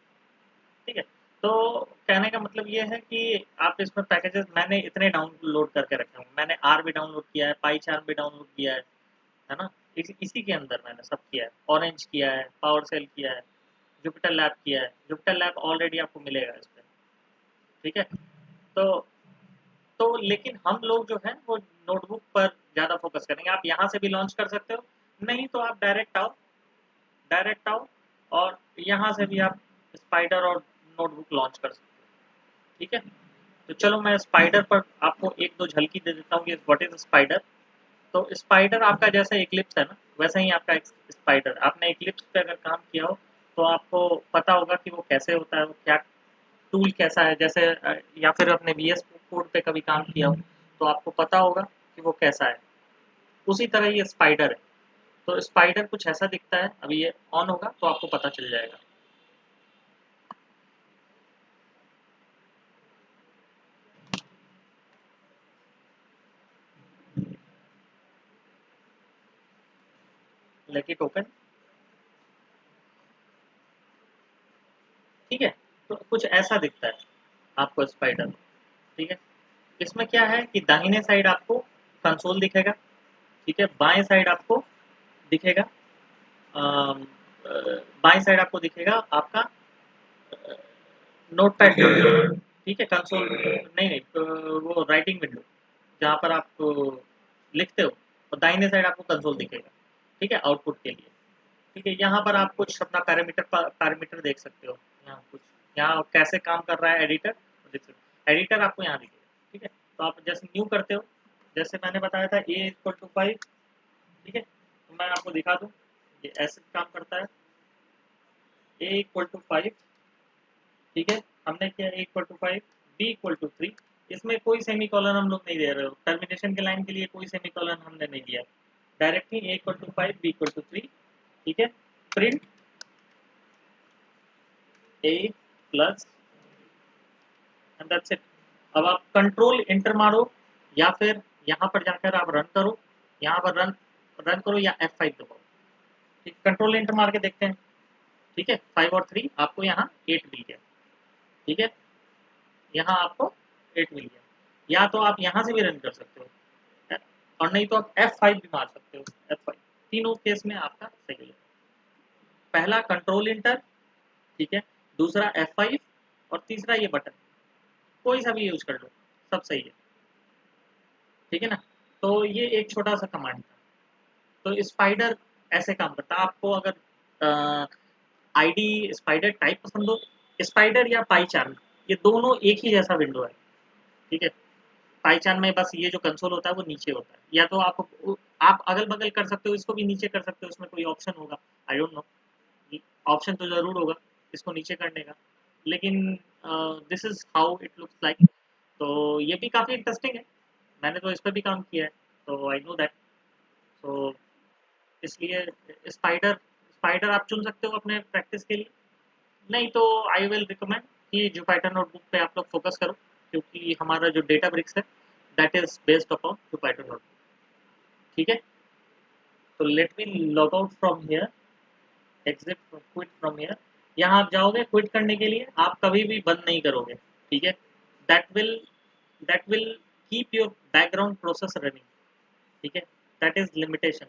ठीक है, तो कहने का मतलब ये है कि आप इसमें पैकेजेस, मैंने इतने डाउनलोड करके रखे हूँ। मैंने आर भी डाउनलोड किया है, पाई चार्म भी डाउनलोड किया है ना। इसी के अंदर मैंने सब किया है। ऑरेंज किया है, पावर सेल किया है, जुपिटर लैब किया है। जुपिटर लैब ऑलरेडी आपको मिलेगा इस पर। ठीक है, तो लेकिन हम लोग जो है वो नोटबुक पर ज़्यादा फोकस करेंगे। आप यहाँ से भी लॉन्च कर सकते हो, नहीं तो आप डायरेक्ट आओ, डायरेक्ट आओ और यहाँ से भी आप स्पाइडर और नोटबुक लॉन्च कर सकते हो। ठीक है, तो चलो मैं स्पाइडर पर आपको एक दो झलकी दे देता हूँ कि व्हाट इज स्पाइडर। तो स्पाइडर आपका जैसे इक्लिप्स है ना, वैसे ही आपका एक स्पाइडर। आपने इक्लिप्स पे अगर काम किया हो तो आपको पता होगा कि वो कैसे होता है, वो क्या टूल कैसा है। जैसे या फिर अपने वीएस कोड पे कभी काम किया हो तो आपको पता होगा कि वो कैसा है। उसी तरह ये स्पाइडर है। तो स्पाइडर कुछ ऐसा दिखता है। अभी ये ऑन होगा तो आपको पता चल जाएगा। Let it open. ठीक है। तो कुछ ऐसा दिखता है आपको स्पाइडर, ठीक है। इसमें क्या है कि दाहिने साइड आपको कंसोल दिखेगा, ठीक है। बाएं साइड आपको दिखेगा अम, बाएं साइड आपको दिखेगा आपका नोटपैड, ठीक है। कंसोल नहीं नहीं, वो राइटिंग विंडो जहाँ पर आप लिखते हो, और दाहिने साइड आपको कंसोल दिखेगा, ठीक है, आउटपुट के लिए। ठीक है, यहाँ पर आप कुछ अपना पैरामीटर देख सकते हो। यहाँ कुछ, यहाँ कैसे काम कर रहा है एडिटर देख सकते हो। एडिटर आपको यहाँ दिखेगा, ठीक है। तो आप जैसे न्यू करते हो, जैसे मैंने बताया था A=5, ठीक है। तो मैं आपको दिखा दूँ ये ऐसे काम करता है। A=5, ठीक है। हमने किया A=5, B=3। इसमें कोई सेमी कॉलन हम लोग नहीं दे रहे हो, टर्मिनेशन के लाइन के लिए कोई सेमी कॉलन हमने नहीं दिया, डायरेक्टली A=5 B=3, ठीक है। Print A plus and that's it. अब आप कंट्रोल इंटर मारो, या फिर यहाँ पर जाकर आप रन करो, यहाँ पर रन रन करो या F5 दबाओ, ठीक। कंट्रोल इंटर मार के देखते हैं, ठीक है। 5 और 3 आपको यहाँ 8 मिल गया, ठीक है। यहाँ आपको 8 मिल गया। या तो आप यहाँ से भी रन कर सकते हो, और नहीं तो आप F5 भी मार सकते हो, F5। तीनों केस में आपका सही है। पहला कंट्रोल इंटर, ठीक है। दूसरा F5, और तीसरा ये बटन, कोई सा भी यूज कर लो, सब सही है, ठीक है ना। तो ये एक छोटा सा कमांड था। तो स्पाइडर ऐसे काम करता है। आपको अगर आईडी स्पाइडर टाइप पसंद हो, स्पाइडर या पाईचार्म, ये दोनों एक ही जैसा विंडो है, ठीक है। पाईचार्म में बस ये जो कंसोल होता है वो नीचे होता है, या तो आप अगल बगल कर सकते हो, इसको भी नीचे कर सकते हो, उसमें कोई ऑप्शन होगा, आई डोंट नो, ऑप्शन तो जरूर होगा इसको नीचे करने का, लेकिन this is how it looks like. तो ये भी काफ़ी इंटरेस्टिंग है, मैंने तो इस पर भी काम किया है, तो आई नो दैट। तो इसलिए स्पाइडर स्पाइडर आप चुन सकते हो अपने प्रैक्टिस के लिए। नहीं तो आई विल रिकमेंड कि जुपिटर नोटबुक पे आप लोग फोकस करो, क्योंकि हमारा जो डेटा ब्रिक्स है that is based upon Jupyter notebook, ठीक है। तो let me log out from here, exit quit from here. यहाँ आप जाओगे क्विट करने के लिए, आप कभी भी बंद नहीं करोगे, ठीक है। That will that will keep your background process running, ठीक है। That is limitation.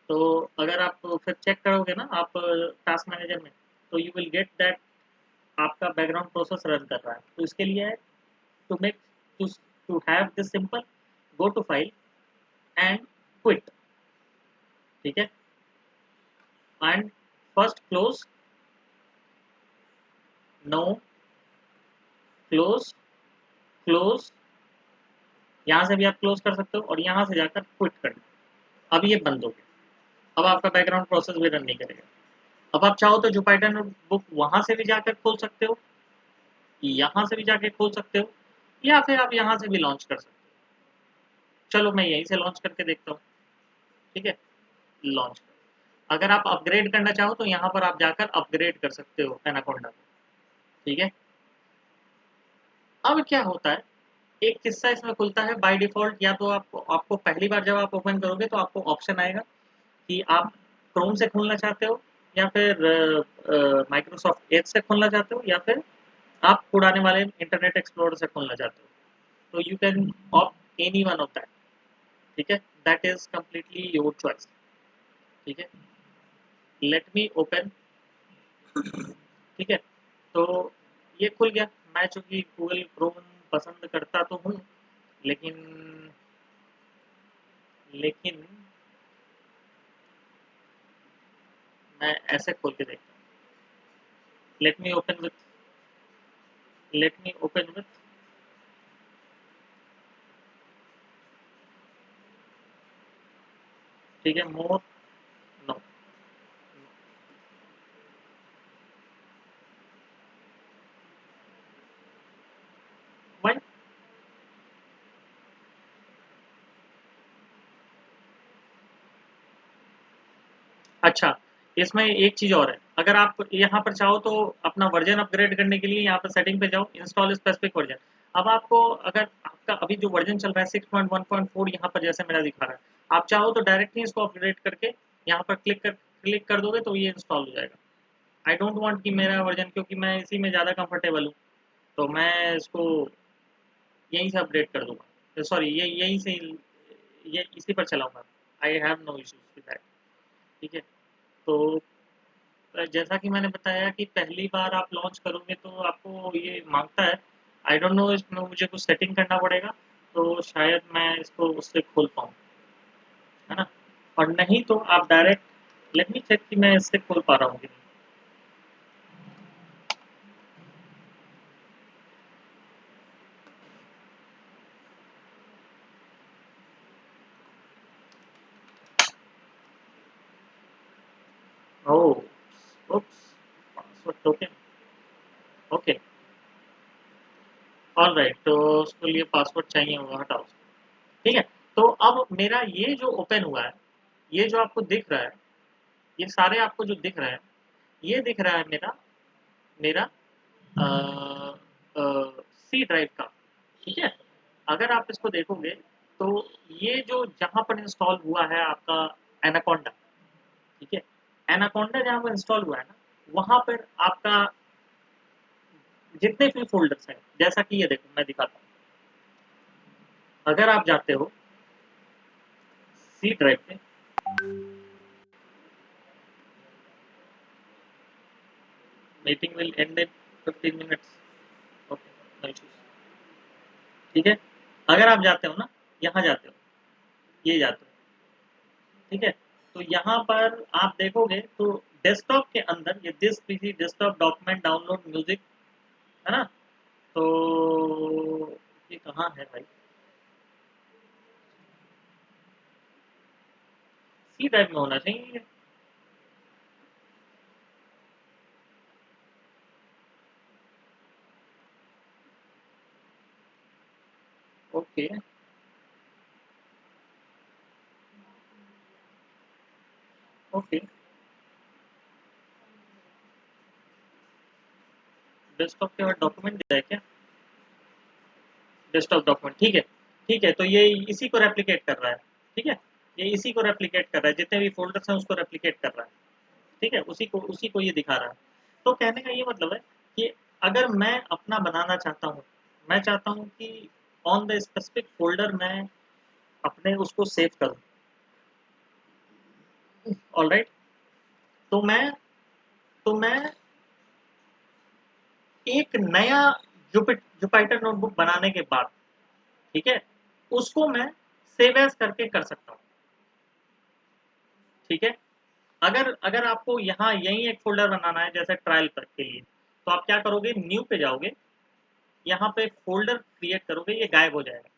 तो अगर आप फिर चेक करोगे ना आप टास्क मैनेजर में, तो यू विल गेट दैट आपका बैकग्राउंड प्रोसेस रन कर रहा है। तो इसके लिए है to make to to have this simple, go to file and quit, ठीक है। And first close, no, close, close, यहाँ से भी आप क्लोज कर सकते हो, और यहाँ से जाकर क्विट कर दो। अब ये बंद हो गया, अब आपका बैकग्राउंड प्रोसेस भी रन नहीं करेगा। अब आप चाहो तो जुपिटर नोटबुक वहाँ से भी जाकर खोल सकते हो, यहाँ से भी जाके खोल सकते हो, या फिर आप यहाँ से भी लॉन्च कर सकते हो। चलो मैं यहीं से लॉन्च करके देखता हूँ, ठीक है। लॉन्च, अगर आप अपग्रेड करना चाहो तो यहाँ पर आप जाकर अपग्रेड कर सकते हो एनाकोंडा को, ठीक है। अब क्या होता है, एक किस्सा इसमें खुलता है बाय डिफ़ॉल्ट। या तो आपको पहली बार जब आप ओपन करोगे तो आपको ऑप्शन आएगा कि आप क्रोम से खोलना चाहते हो, या फिर माइक्रोसॉफ्ट एज से खोलना चाहते हो, या फिर आप पुराने वाले इंटरनेट एक्सप्लोरर से खोलना चाहते हो। तो you can opt any one of that, ठीक है। That is completely your choice, ठीक है। लेट मी ओपन, ठीक है। तो ये खुल गया। मैं चूंकि गूगल क्रोम पसंद करता तो हूँ, लेकिन लेकिन मैं ऐसे खोल के देखता हूँ। Let me open with let me open with ठीक है, मोर, नो, वाई। अच्छा, इसमें एक चीज़ और है, अगर आप यहाँ पर चाहो तो अपना वर्जन अपग्रेड करने के लिए यहाँ पर सेटिंग पे जाओ, इंस्टॉल स्पेसिफिक वर्जन। अब आपको अगर आपका अभी जो वर्जन चल रहा है 6.1.4, यहाँ पर जैसे मेरा दिखा रहा है, आप चाहो तो डायरेक्टली इसको अपग्रेड करके यहाँ पर क्लिक कर दोगे तो ये इंस्टॉल हो जाएगा। आई डोंट वांट कि मेरा वर्जन, क्योंकि मैं इसी में ज़्यादा कंफर्टेबल हूँ, तो मैं इसको यहीं से अपडेट कर दूंगा, सॉरी ये यहीं से ये इसी पर चलाऊंगा। I have no issues with that. ठीक है, तो जैसा कि मैंने बताया कि पहली बार आप लॉन्च करोगे तो आपको ये मांगता है। आई डोंट नो, इसमें मुझे कुछ सेटिंग करना पड़ेगा, तो शायद मैं इसको उससे खोल पाऊँ, है ना। और नहीं तो आप डायरेक्ट लेट मी चेक कि मैं इससे खोल पा रहा हूँ कि नहीं। Oh, oops, password token, okay, alright, तो उसके लिए पासवर्ड चाहिए होगा, हटाओ उसको। ठीक है, तो अब मेरा ये जो ओपन हुआ है, ये जो आपको दिख रहा है, ये सारे आपको जो दिख रहा है, ये दिख रहा है मेरा मेरा सी ड्राइव का। ठीक है, अगर आप इसको देखोगे तो ये जो जहाँ पर इंस्टॉल हुआ है आपका एनाकोंडा, ठीक है, एनाकोंडा जहाँ पर इंस्टॉल हुआ है ना, वहाँ पर आपका जितने भी फोल्डर्स हैं, जैसा कि ये देखो मैं दिखाता हूँ। अगर आप जाते हो सी ड्राइव पे, meeting will end in 15 minutes, okay, no issues. ठीक है, अगर आप जाते हो ना, यहाँ जाते हो, ये जाते हो, ठीक है, तो यहाँ पर आप देखोगे तो डेस्कटॉप के अंदर ये this PC desktop document download music, है ना। तो ये कहाँ है भाई, सी ड्राइव में होना चाहिए। ओके, ओके, डेस्कटॉप के बाद डॉक्यूमेंट दिया है क्या, डेस्कटॉप डॉक्यूमेंट, ठीक है, ठीक है, तो ये इसी को रेप्लिकेट कर रहा है। ठीक है, ये इसी को रेप्लिकेट कर रहा है, जितने भी फोल्डर्स हैं उसको रेप्लिकेट कर रहा है। ठीक है, उसी को ये दिखा रहा है। तो कहने का ये मतलब है कि अगर मैं अपना बनाना चाहता हूँ, मैं चाहता हूँ कि ऑन द स्पेसिफिक फोल्डर मैं अपने उसको सेव करूँ, ऑलराइट, तो मैं एक नया जुपिटर नोटबुक बनाने के बाद, ठीक है, उसको मैं सेव एज करके कर सकता हूँ। ठीक है, अगर अगर आपको यहाँ यही एक फोल्डर बनाना है जैसे ट्रायल पर के लिए, तो आप क्या करोगे, न्यू पे जाओगे, यहाँ पे फोल्डर क्रिएट करोगे, ये गायब हो जाएगा।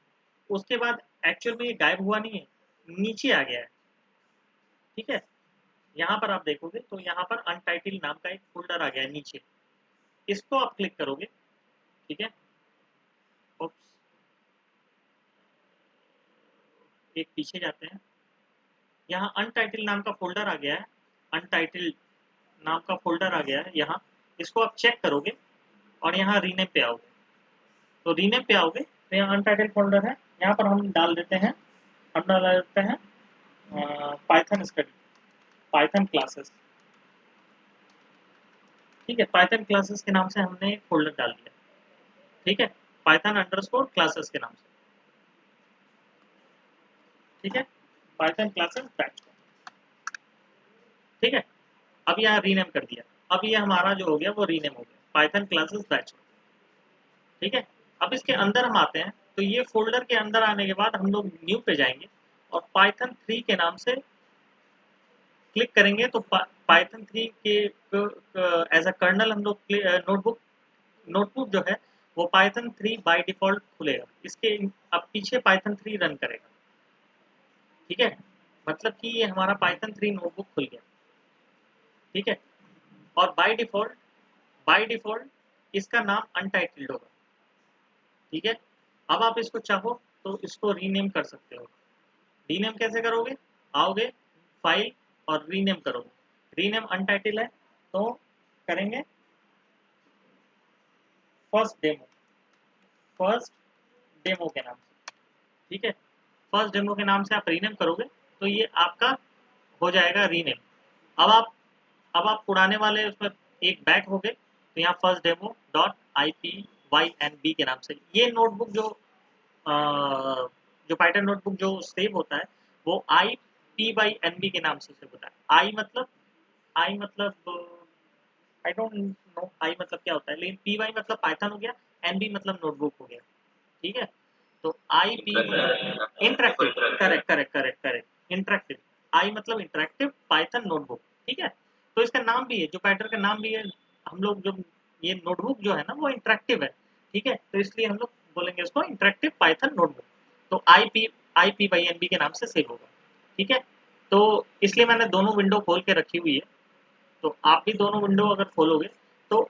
उसके बाद एक्चुअल में ये गायब हुआ नहीं है, नीचे आ गया है। ठीक है, यहाँ पर आप देखोगे तो यहाँ पर अनटाइटल नाम का एक फोल्डर आ गया है नीचे, इसको आप क्लिक करोगे। ठीक है, ओप्स, एक पीछे जाते हैं, यहाँ अनटाइटल नाम का फोल्डर आ गया है, अनटाइटल नाम का फोल्डर आ गया है यहाँ, इसको आप चेक करोगे और यहाँ रीनेम पे आओगे, तो रीनेम पे आओगे तो यहाँ अनटाइटल फोल्डर है, यहाँ पर हम डाल देते हैं, हम डाल देते हैं पाइथन स्टडी, पाइथन क्लासेस। ठीक है, पाइथन क्लासेस के नाम से हमने एक फोल्डर डाल दिया। ठीक है, पाइथन अंडरस्कोर क्लासेस के नाम से। ठीक है, पाइथन क्लासेस बैच। ठीक है, अब यहाँ रीनेम कर दिया, अब ये हमारा जो हो गया वो रीनेम हो गया, पाइथन क्लासेस बैच। ठीक है, अब इसके अंदर हम आते हैं, तो ये फोल्डर के अंदर आने के बाद हम लोग न्यू पे जाएंगे और पाइथन 3 के नाम से क्लिक करेंगे, तो पाइथन 3 के एज अ कर्नल हम लोग नोटबुक नोटबुक जो है वो पाइथन 3 बाय डिफॉल्ट खुलेगा, इसके अब पीछे पाइथन 3 रन करेगा। ठीक है, मतलब कि ये हमारा पाइथन 3 नोटबुक खुल गया। ठीक है, और बाय डिफॉल्ट इसका नाम अनटाइटल्ड होगा। ठीक है, अब आप इसको चाहो तो इसको रीनेम कर सकते हो। रीनेम कैसे करोगे, आओगे फाइल और रीनेम करोगे, रीनेम अनटाइटल है तो करेंगे फर्स्ट डेमो, फर्स्ट डेमो के नाम से। ठीक है, फर्स्ट डेमो के नाम से आप रीनेम करोगे तो ये आपका हो जाएगा रीनेम। अब आप अब आप पुराने वाले उसमें एक बैक हो गए, तो यहाँ फर्स्ट डेमो डॉट IPYNB के नाम से ये नोटबुक जो पाइथन नोटबुक जो सेव होता है वो IPYNB के नाम से सेव होता है। आई मतलब आई डोंट नो आई मतलब क्या होता है, लेकिन PY मतलब पाइथन हो गया, NB मतलब नोटबुक हो गया। ठीक है, तो IP interactive, correct correct correct correct, interactive. I मतलब इंटरेक्टिव पाइथन नोटबुक। ठीक है, तो इसका नाम भी है, जो पाइथन का नाम भी है, हम लोग जो ये नोटबुक जो है ना वो इंटरेक्टिव है। ठीक है, तो इसलिए हम लोग बोलेंगे इसको इंटरेक्टिव पाइथन नोटबुक। तो IPYNB के नाम से सेव होगा। ठीक है, तो इसलिए मैंने दोनों विंडो खोल के रखी हुई है, तो आप भी दोनों विंडो अगर खोलोगे तो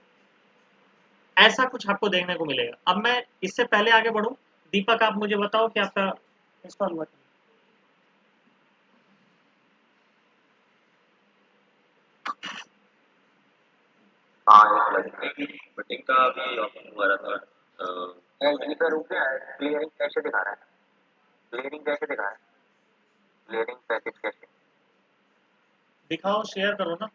ऐसा कुछ आपको देखने को मिलेगा। अब मैं इससे पहले आगे बढ़ूं, दीपक आप मुझे बताओ कि आपका इंस्टॉल हुआ? हाँ, मीटिंग का भी ऑप्शन हुआ था। इधर रुक गया है, क्लियरिंग कैसे दिखा रहा है? क्लियरिंग कैसे दिखा रहा है? क्लियरिंग पैकेज कैसे? दिखाओ, शेयर करो ना।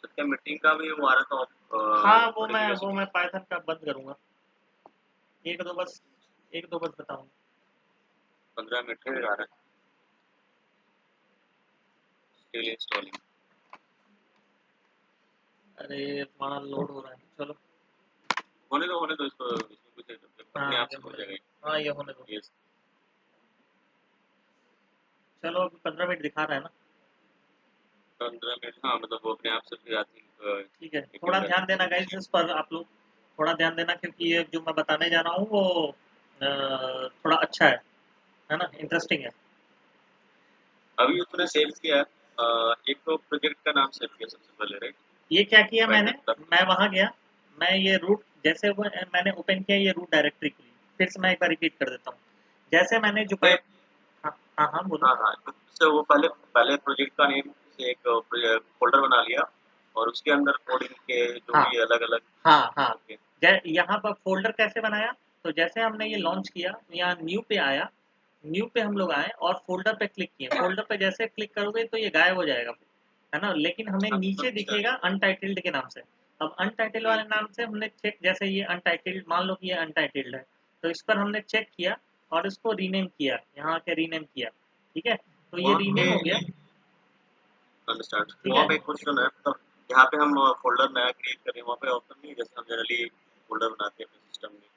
सत्य मीटिंग का भी वो आ रहा था। हाँ, वो मैं पाइथन का बंद करूंगा। एक दो बस बताऊंगा। 15 मिनट में आ रहा है। Still installing. अरे तुम्हारा लोड हो रहा है, चलो। होने दो इसको, इसमें कुछ अपने हाँ आप ये से हो होने दो, जाएगा। हाँ ये होने दो। यस। चलो अभी 15 मिनट दिखा रहा है ना। 15 मिनट, हाँ मतलब वो अपने आप से भी आती ठीक है, मीटिंग थोड़ा का। ध्यान देना गाइस इस पर, आप लोग थोड़ा ध्यान देना, क्योंकि ये जो मैं बताने जा रहा हूँ वो थोड़ा अच्छा है ना, इंटरेस्टिंग है। अभी तूने सेव किया है, एक तो प्रोजेक्ट का नाम सेव किया सबसे पहले, राइट? ये क्या किया मैंने, पाइथन का। मैं वहां गया, मैं ये रूट जैसे मैंने ओपन किया, ये रूट डायरेक्टरी खुली। फिर से मैं एक बार रिपीट कर देता हूँ, जैसे मैंने जो नहीं, हाँ हाँ हाँ बोलो। हाँ हाँ, उससे वो पहले पहले प्रोजेक्ट का नेम से एक फोल्डर बना लिया, और उसके अंदर कोडिंग के जो हाँ भी अलग अलग। हाँ हाँ, ओके। यहाँ पर फोल्डर कैसे बनाया, तो जैसे हमने ये लॉन्च किया, यहाँ न्यू पे आया, न्यू पे हम लोग आए और फोल्डर पे क्लिक किए। फोल्डर पे जैसे क्लिक करोगे तो ये गायब हो जाएगा, है ना, लेकिन हमें नीचे अच्छा। दिखेगा अनटाइटल्ड के नाम से। अब अनटाइटल्ड वाले नाम से हमने चेक, जैसे ये अनटाइटल्ड, मान लो कि ये अनटाइटल्ड है, तो इस पर हमने चेक किया और इसको रीनेम किया, यहाँ के रीनेम किया। ठीक है, तो ये वहाँ रीनेम हो गया। पे अंडरस्टैंड, ठीक वहाँ है, पे एक क्वेश्चन है, मतलब यहाँ पे हम फोल्डर नया क्रिएट करें, वहाँ पे ऑप्शन नहीं है जैसे हम जनरली फोल्डर बनाते हैं अपने सिस्टम में,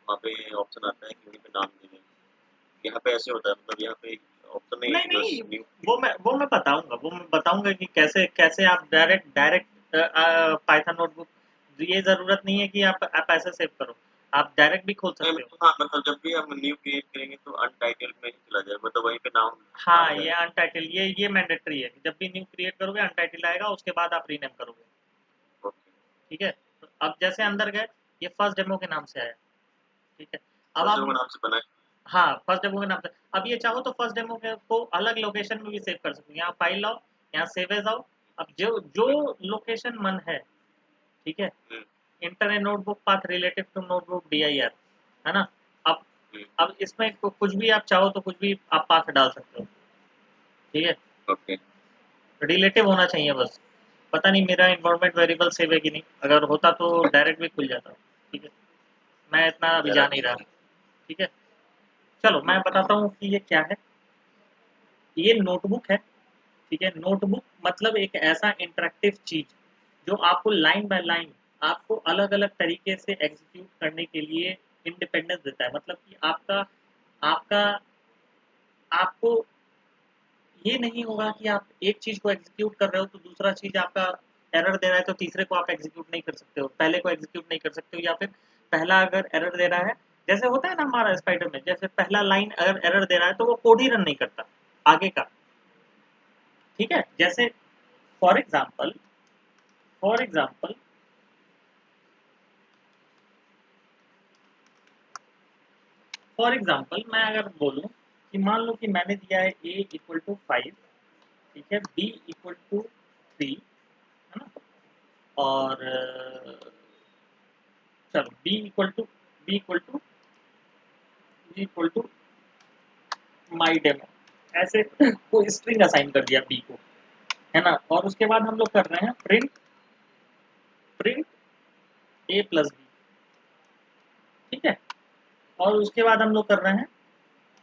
वहाँ पे ऑप्शन आता है कि वहीं पे नाम दे दें। यहाँ पे ऐसे होता है, मतलब यहाँ पे ऑप्शन नहीं है नहीं कि बस नहीं, न्यू। वो मैं बताऊंगा कि कैसे कैसे आप डायरेक्ट पाइथन नोटबुक, ये जरूरत नहीं है कि आप ऐसे सेव करो, आप डायरेक्ट भी खोल नहीं सकते हो। मतलब, हाँ मतलब जब भी हम न्यू क्रिएट करेंगे तो अनटाइटल्ड में ही चला जाए, मतलब वहीं पे नाम आ हाँ, ये जाए। अनटाइटल, ये मैंडेटरी है कि जब भी न्यू क्रिएट करोगे अनटाइटल आएगा, उसके बाद आप रीनेम करोगे। ओके। ठीक है, तो अब जैसे अंदर गए, ये फर्स्ट डेमो के नाम से आया। ठीक है, अब फर्स्ट जो आप, नाम से बनाए। हाँ फर्स्ट डेमो के नाम से, अब ये चाहो तो फर्स्ट डेमो के को अलग लोकेशन में भी सेव कर सकते हो। यहाँ फाइल लाओ, यहाँ सेव एज आओ, अब जो जो लोकेशन मन है। ठीक है, hmm, enter a notebook path relative to notebook dir, है ना। अब हम्म, अब इसमें कुछ भी आप चाहो तो कुछ भी आप पाथ डाल सकते हो। ठीक है, ओके। रिलेटिव होना चाहिए बस। पता नहीं मेरा इन्वायरमेंट वेरिएबल सेव है कि नहीं, अगर होता तो डायरेक्ट भी खुल जाता। ठीक है, मैं इतना अभी जरा जा नहीं रहा। ठीक है, चलो मैं बताता हूँ कि ये क्या है। ये नोटबुक है। ठीक है, नोटबुक मतलब एक ऐसा इंटरेक्टिव चीज जो आपको लाइन बाय लाइन, आपको अलग अलग तरीके से एग्जीक्यूट करने के लिए इंडिपेंडेंस देता है। मतलब कि आपका आपका आपको ये नहीं होगा कि आप एक चीज को एग्जीक्यूट कर रहे हो तो दूसरा चीज आपका एरर दे रहा है, तो तीसरे को आप एग्जीक्यूट नहीं कर सकते हो, पहले को एग्जीक्यूट नहीं कर सकते हो, या फिर पहला अगर एरर दे रहा है, जैसे होता है ना हमारा स्पाइडर में, जैसे पहला लाइन अगर एरर दे रहा है तो वो कोड ही रन नहीं करता आगे का। ठीक है, जैसे for example for example for example मैं अगर बोलूं कि मान लो कि मैंने दिया है A = 5, ठीक है, B = 3, है ना, और चलो B = माई डेमो, ऐसे कोई स्ट्रिंग असाइन कर दिया बी को। है ना। और उसके बाद हम लोग कर रहे हैं प्रिंट प्रिंट ए प्लस बी, ठीक है। और उसके बाद हम लोग कर रहे हैं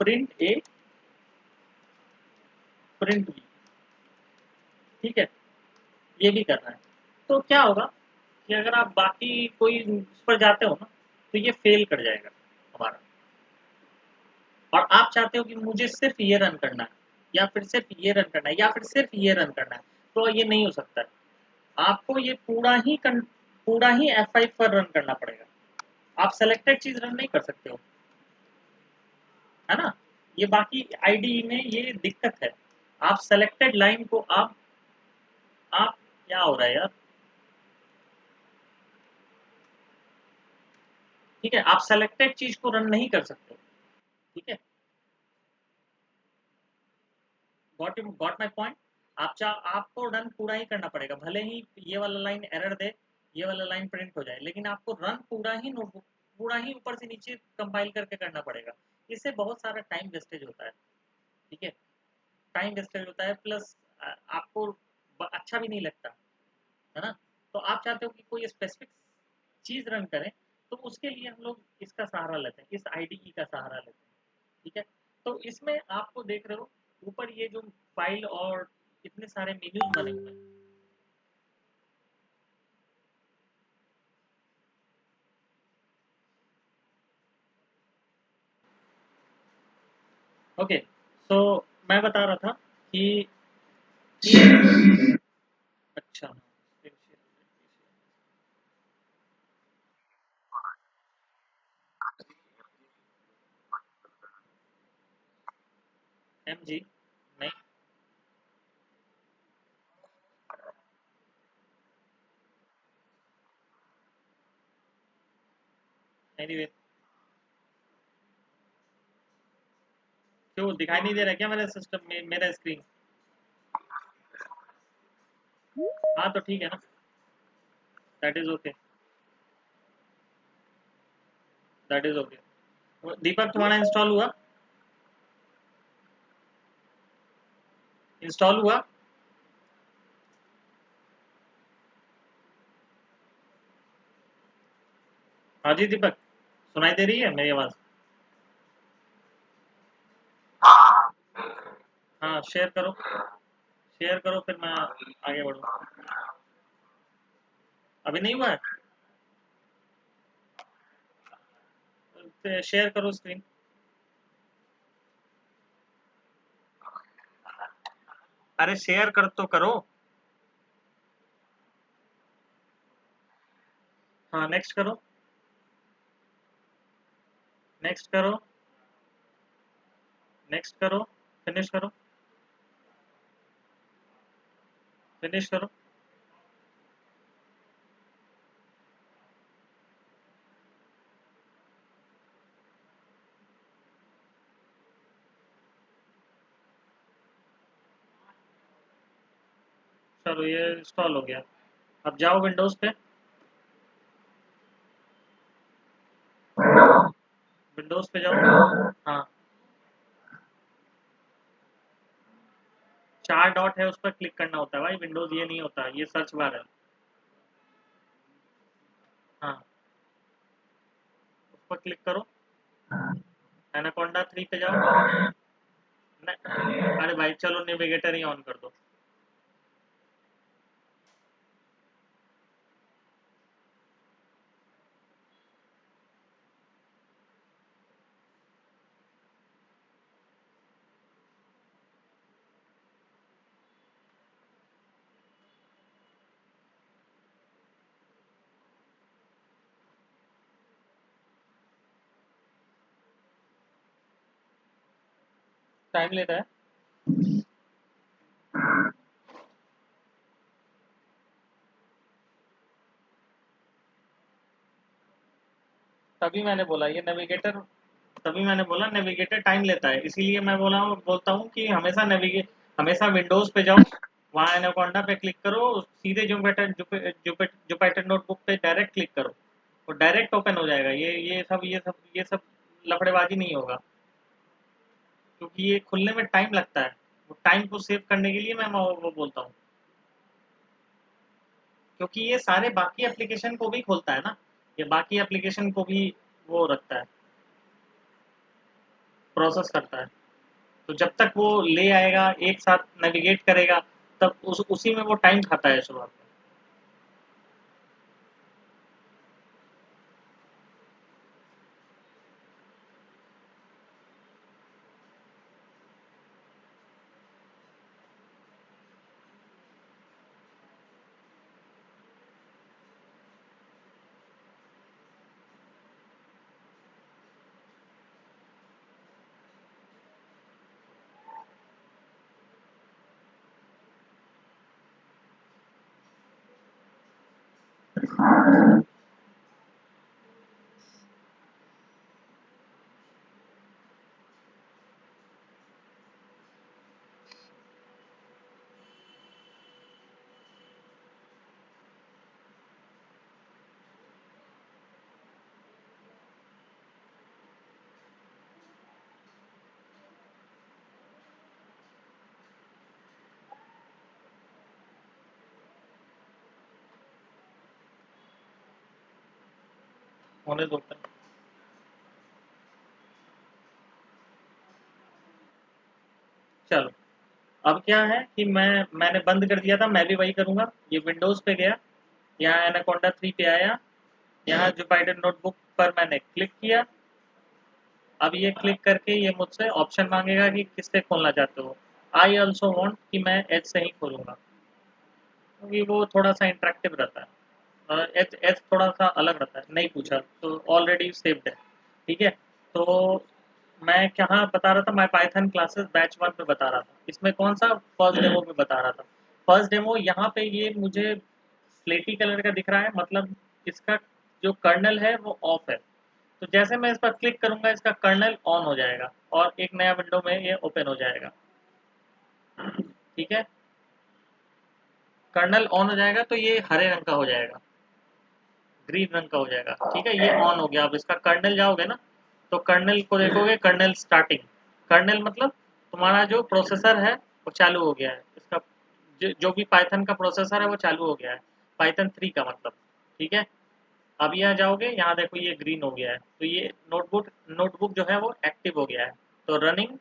प्रिंट ए प्रिंट बी, ठीक है। ये भी कर रहे हैं। तो क्या होगा कि अगर आप बाकी कोई उस पर जाते हो ना, तो ये फेल कर जाएगा हमारा। और आप चाहते हो कि मुझे सिर्फ ये रन करना है, या फिर सिर्फ ये रन करना है, या फिर सिर्फ ये रन करना है, तो ये नहीं हो सकता है। आपको ये पूरा ही F5 पर रन करना पड़ेगा। आप सेलेक्टेड चीज रन नहीं कर सकते हो, है ना। ये बाकी आईडी में ये दिक्कत है। आप सेलेक्टेड लाइन को आप क्या हो रहा है यार, ठीक है। आप सेलेक्टेड चीज को रन नहीं कर सकते, ठीक है। Got my point. आपको रन पूरा ही करना पड़ेगा, भले ही ये वाला लाइन एरर दे, ये वाला लाइन प्रिंट हो जाए, लेकिन आपको रन पूरा ही नोटबुक पूरा ही ऊपर से नीचे कंपाइल करके करना पड़ेगा। इससे बहुत सारा टाइम वेस्टेज होता है, ठीक है। टाइम वेस्टेज होता है, प्लस आपको अच्छा भी नहीं लगता, है ना। तो आप चाहते हो कि कोई स्पेसिफिक चीज रन करें, तो उसके लिए हम लोग इसका सहारा लेते हैं, इस आईडीई का सहारा लेते हैं, ठीक है। तो इसमें आपको देख रहे हो ऊपर ये जो फाइल और इतने सारे मेन्यूज बने हुए हैं। ओके, सो मैं बता रहा था कि अच्छा, एम जी नहीं, एनीवे, क्यों दिखाई नहीं दे रहा क्या मेरे सिस्टम में मेरा स्क्रीन? हाँ तो ठीक है ना, that is okay, that is okay. Deepak तुम्हारा इंस्टॉल हुआ? इंस्टॉल हुआ? हाँ जी दीपक, सुनाई दे रही है मेरी आवाज़? हाँ शेयर करो फिर मैं आगे बढ़ूँ। अभी नहीं हुआ है? तो शेयर करो स्क्रीन। अरे शेयर कर तो करो। हाँ नेक्स्ट करो, नेक्स्ट करो, नेक्स्ट करो, फिनिश करो, फिनिश करो। चलो ये इंस्टॉल हो गया। अब जाओ विंडोज़ पे, विंडोज़ पे जाओ। हाँ, 4 डॉट है उस पर क्लिक करना होता है भाई, विंडोज़ ये नहीं होता, ये सर्च बार है। हाँ, उस पर क्लिक करो, एनाकोंडा 3 पे जाओ। अरे भाई चलो नेविगेटर ही ऑन कर दो। टाइम लेता है। तभी मैंने बोला ये नेविगेटर, तभी मैंने बोला नेविगेटर टाइम लेता है, इसीलिए मैं बोलता हूँ कि हमेशा विंडोज पे जाओ, वहाँ एनाकोंडा पे क्लिक करो, सीधे जुपिटर नोटबुक पे डायरेक्ट क्लिक करो, और डायरेक्ट ओपन हो जाएगा। ये सब लफड़ेबाजी नहीं होगा, क्योंकि ये खुलने में टाइम लगता है। वो टाइम को सेव करने के लिए मैं वो बोलता हूँ। क्योंकि ये सारे बाकी एप्लीकेशन को भी खोलता है ना, ये बाकी एप्लीकेशन को भी वो रखता है, प्रोसेस करता है। तो जब तक वो ले आएगा, एक साथ नेविगेट करेगा, तब उसी में वो टाइम खाता है शुरुआत में। होने दो। चलो, अब क्या है कि मैंने बंद कर दिया था, मैं भी वही करूंगा। ये विंडोज पे गया, यहाँ एनाकोंडा 3 पे आया, यहाँ जुपिटर नोटबुक पर मैंने क्लिक किया। अब ये क्लिक करके ये मुझसे ऑप्शन मांगेगा कि किससे खोलना चाहते हो। आई ऑल्सो वांट कि मैं एज से ही खोलूंगा, क्योंकि वो थोड़ा सा इंटरेक्टिव रहता है। एज एज थोड़ा सा अलग रहता है, नहीं पूछा तो ऑलरेडी सेव्ड है। ठीक है, तो मैं कहाँ बता रहा था, माई पाइथन क्लासेस बैच 1 पे बता रहा था। इसमें कौन सा फर्स्ट डेमो पे बता रहा था। फर्स्ट डेमो यहाँ पे ये मुझे स्लेटी कलर का दिख रहा है, मतलब इसका जो कर्नल है वो ऑफ है। तो जैसे मैं इस पर क्लिक करूंगा, इसका कर्नल ऑन हो जाएगा और एक नया विंडो में ये ओपन हो जाएगा। ठीक है, कर्नल ऑन हो जाएगा तो ये हरे रंग का हो जाएगा, ग्रीन रंग का हो जाएगा। ठीक है, ये ऑन हो गया। अब इसका कर्नल जाओगे ना, तो कर्नल को देखोगे, कर्नल स्टार्टिंग। कर्नल मतलब तुम्हारा जो प्रोसेसर है वो चालू हो गया है, इसका जो भी पाइथन का प्रोसेसर है वो चालू हो गया है, पाइथन 3 का मतलब। ठीक है, अब यहाँ जाओगे, यहाँ देखो ये ग्रीन हो गया है, तो ये नोटबुक नोटबुक जो है वो एक्टिव हो गया है, तो रनिंग।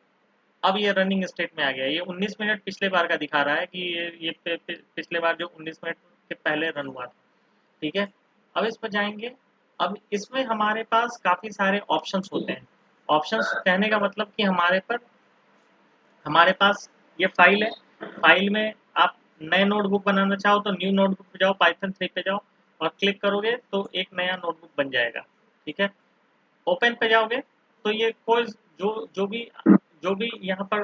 अब ये रनिंग स्टेट में आ गया। ये 19 मिनट पिछले बार का दिखा रहा है कि पिछले बार जो 19 मिनट के पहले रन हुआ था। ठीक है, अब इस पर जाएंगे। अब इसमें हमारे पास काफ़ी सारे ऑप्शंस होते हैं। ऑप्शंस कहने का मतलब कि हमारे पास ये फाइल है, फाइल में आप नए नोटबुक बनाना चाहो तो न्यू नोटबुक पे जाओ, पाइथन 3 पे जाओ और क्लिक करोगे तो एक नया नोटबुक बन जाएगा। ठीक है, ओपन पे जाओगे तो ये कोई जो भी यहाँ पर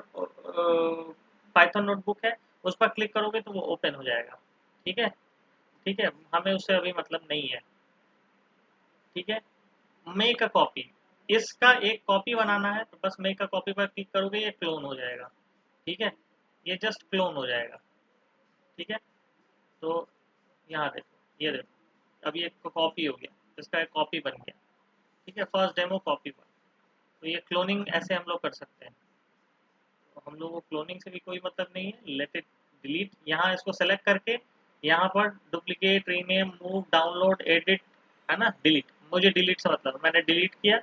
पाइथन नोटबुक है, उस पर क्लिक करोगे तो वो ओपन हो जाएगा। ठीक है, ठीक है, हमें उससे अभी मतलब नहीं है। ठीक है, मेक अ कॉपी, इसका एक कॉपी बनाना है तो बस मेक अ कॉपी पर क्लिक करोगे, ये क्लोन हो जाएगा। ठीक है, ये जस्ट क्लोन हो जाएगा। ठीक है, तो यहाँ देखो, ये देखो, अब ये कॉपी हो गया, इसका एक कॉपी बन गया। ठीक है, फर्स्ट डेमो कॉपी पर। तो ये क्लोनिंग ऐसे हम लोग कर सकते हैं। तो हम लोग को क्लोनिंग से भी कोई मतलब नहीं है। लेट इट डिलीट, यहाँ इसको सेलेक्ट करके यहाँ पर duplicate, rename, move, download, edit, है ना, डिलीट। मुझे डिलीट से मतलब, मैंने डिलीट किया,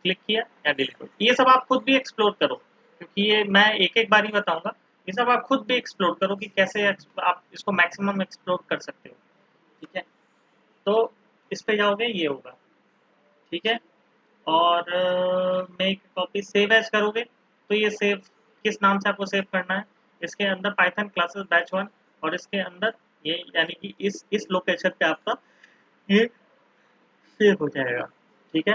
क्लिक किया या डिलीट हो। ये सब आप खुद भी एक्सप्लोर करो, क्योंकि ये मैं एक एक बार ही बताऊंगा। ये सब आप खुद भी एक्सप्लोर करो कि कैसे आप इसको मैक्सिमम एक्सप्लोर कर सकते हो। ठीक है, तो इस पे जाओगे, ये होगा। ठीक है, और मेक कॉपी, सेव एज करोगे तो ये सेव, किस नाम से आपको सेव करना है, इसके अंदर पाइथन क्लासेस बैच 1, और इसके अंदर ये, यानी कि इस लोकेशन पे आपका ये सेव हो जाएगा। ठीक है,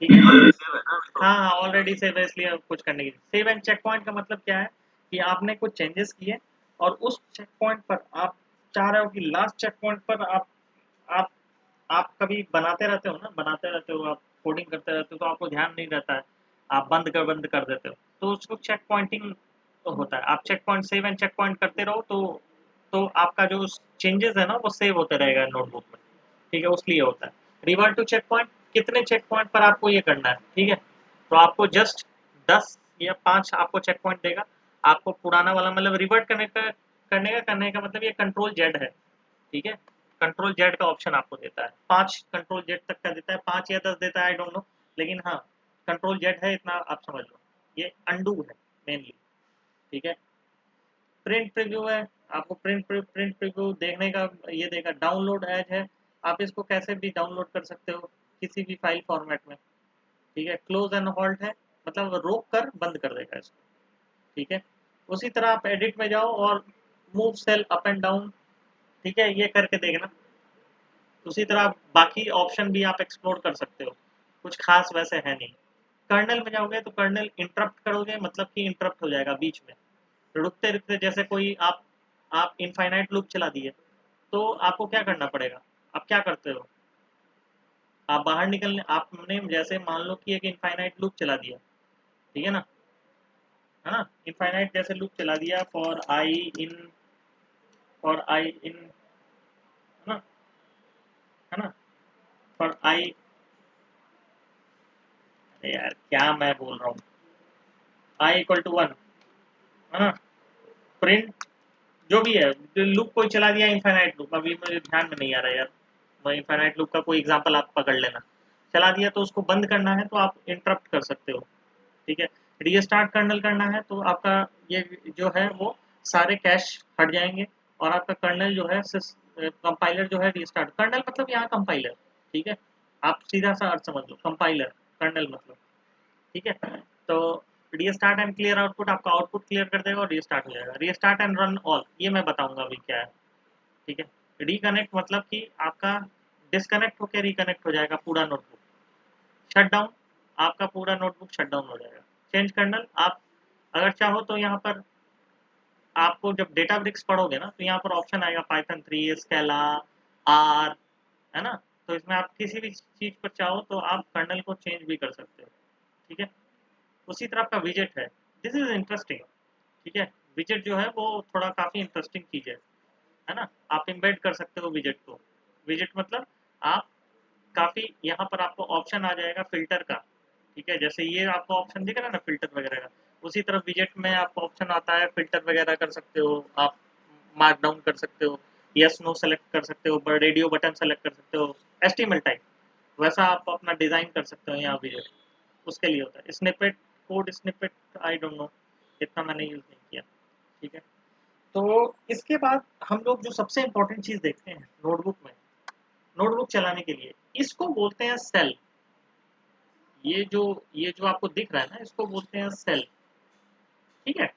ठीक है। ऑलरेडी सेव है ना अभी तो। हाँ हाँ, ऑलरेडी सेव है, इसलिए अब कुछ करने की। सेव एंड चेक पॉइंट का मतलब क्या है कि आपने कुछ चेंजेस किए और उस चेक पॉइंट पर आप चाह रहे हो कि लास्ट चेक पॉइंट पर आप आप कभी बनाते रहते हो ना, बनाते रहते हो आप, कोडिंग करते रहते हो, तो आपको ध्यान नहीं रहता है, आप बंद कर देते हो, तो उसको चेक पॉइंटिंग होता है। आप checkpoint, save and checkpoint करते रहो, तो आपका जो चेंजेस है ना वो सेव होते रहेगा नोटबुक में। ठीक है, उसलिए होता है। रिवर्ट टू चेक पॉइंट, कितने चेक पॉइंट पर आपको ये करना है। ठीक है, तो आपको जस्ट 10 या 5 आपको चेक पॉइंट देगा। आपको पुराना वाला मतलब रिवर्ट करने का करने का मतलब ये कंट्रोल जेड है, ठीक है। कंट्रोल जेड का ऑप्शन आपको देता है, 5 कंट्रोल जेड तक का देता है, 5 या 10 देता है, आई डोंट नो, लेकिन हाँ कंट्रोल जेड है, इतना आप समझ लो। ये अंडू है मेनली, ठीक है। प्रिंट प्रीव्यू है, आपको प्रिंट प्रीव्यू देखने का ये देगा। डाउनलोड एज है, आप इसको कैसे भी डाउनलोड कर सकते हो किसी भी फाइल फॉर्मेट में, ठीक है। क्लोज एंड हॉल्ट है, मतलब रोक कर बंद कर देगा इसको, ठीक है। उसी तरह आप एडिट में जाओ और move cell up and down, ठीक है, ये करके देखना। उसी तरह आप बाकी ऑप्शन भी आप एक्सप्लोर कर सकते हो, कुछ खास वैसे है नहीं। कर्नल में जाओगे तो कर्नल इंटरप्ट करोगे, मतलब कि इंटरप्ट हो जाएगा बीच में, रुकते रुकते, जैसे कोई आप इनफाइनाइट लूप चला दिए, तो आपको क्या करना पड़ेगा, आप क्या करते हो, आप बाहर निकलने, आपने जैसे मान लो कि एक इनफाइनाइट लूप चला दिया, ठीक है ना, इनफाइनाइट जैसे लूप चला दिया फॉर आई इन, है ना, है ना, फॉर आई, अरे यार क्या मैं बोल रहा हूँ, आई इक्वल टू 1, है ना, प्रिंट जो भी है, लूप कोई चला दिया इनफाइनाइट लूप, अभी मुझे ध्यान में नहीं आ रहा है यार, मैं इनफाइनाइट लूप का कोई एग्जांपल आप पकड़ लेना, चला दिया तो उसको बंद करना है तो आप इंटरप्ट कर सकते हो, ठीक है। रीस्टार्ट कर्नल करना है तो आपका ये जो है वो सारे कैश हट जाएंगे, और आपका कर्नल जो है कंपाइलर जो है रीस्टार्ट, कर्नल मतलब यहाँ कंपाइलर, ठीक है, आप सीधा सा अर्थ समझ लो, कंपाइलर कर्नल मतलब, ठीक है। तो रीस्टार्ट एंड क्लियर आउटपुट आपका आउटपुट क्लियर कर देगा और रीस्टार्ट हो जाएगा। रीस्टार्ट एंड रन ऑल, ये मैं बताऊंगा अभी क्या है, ठीक है। रिकनेक्ट मतलब कि आपका डिस्कनेक्ट होकर रिकनेक्ट हो जाएगा पूरा नोटबुक। शट डाउन, आपका पूरा नोटबुक शट डाउन हो जाएगा। चेंज कर्नल, आप अगर चाहो तो यहाँ पर आपको जब डेटा ब्रिक्स पढ़ोगे ना, तो यहाँ पर ऑप्शन आएगा पाइथन 3, स्केला, आर, है ना, तो इसमें आप किसी भी चीज़ पर चाहो तो आप कर्नल को चेंज भी कर सकते हो, ठीक है। उसी तरह आपका विजेट है, दिस इज इंटरेस्टिंग, ठीक है। विजेट जो है वो थोड़ा काफ़ी इंटरेस्टिंग चीज़ है ना, आप इम्बेड कर सकते हो विजेट को। विजेट मतलब आप काफ़ी यहाँ पर आपको ऑप्शन आ जाएगा फिल्टर का, ठीक है, जैसे ये आपको ऑप्शन दिख रहा है ना फिल्टर वगैरह का, उसी तरह विजेट में आपको ऑप्शन आता है, फिल्टर वगैरह कर सकते हो आप, मार्क डाउन कर सकते हो, यस नो सेलेक्ट कर सकते हो, रेडियो बटन सेलेक्ट कर सकते हो, एचटीएमएल टाइप वैसा आप अपना डिज़ाइन कर सकते हो यहाँ विजेट, उसके लिए होता है। Snippet, code snippet, I don't know, इतना मैंने यूज़ नहीं किया, ठीक है। तो इसके बाद हम लोग जो सबसे इम्पोर्टेंट चीज़ देखते हैं नोटबुक में, नोटबुक चलाने के लिए, इसको बोलते हैं सेल। ये जो आपको दिख रहा है ना, इसको बोलते हैं सेल, ठीक है।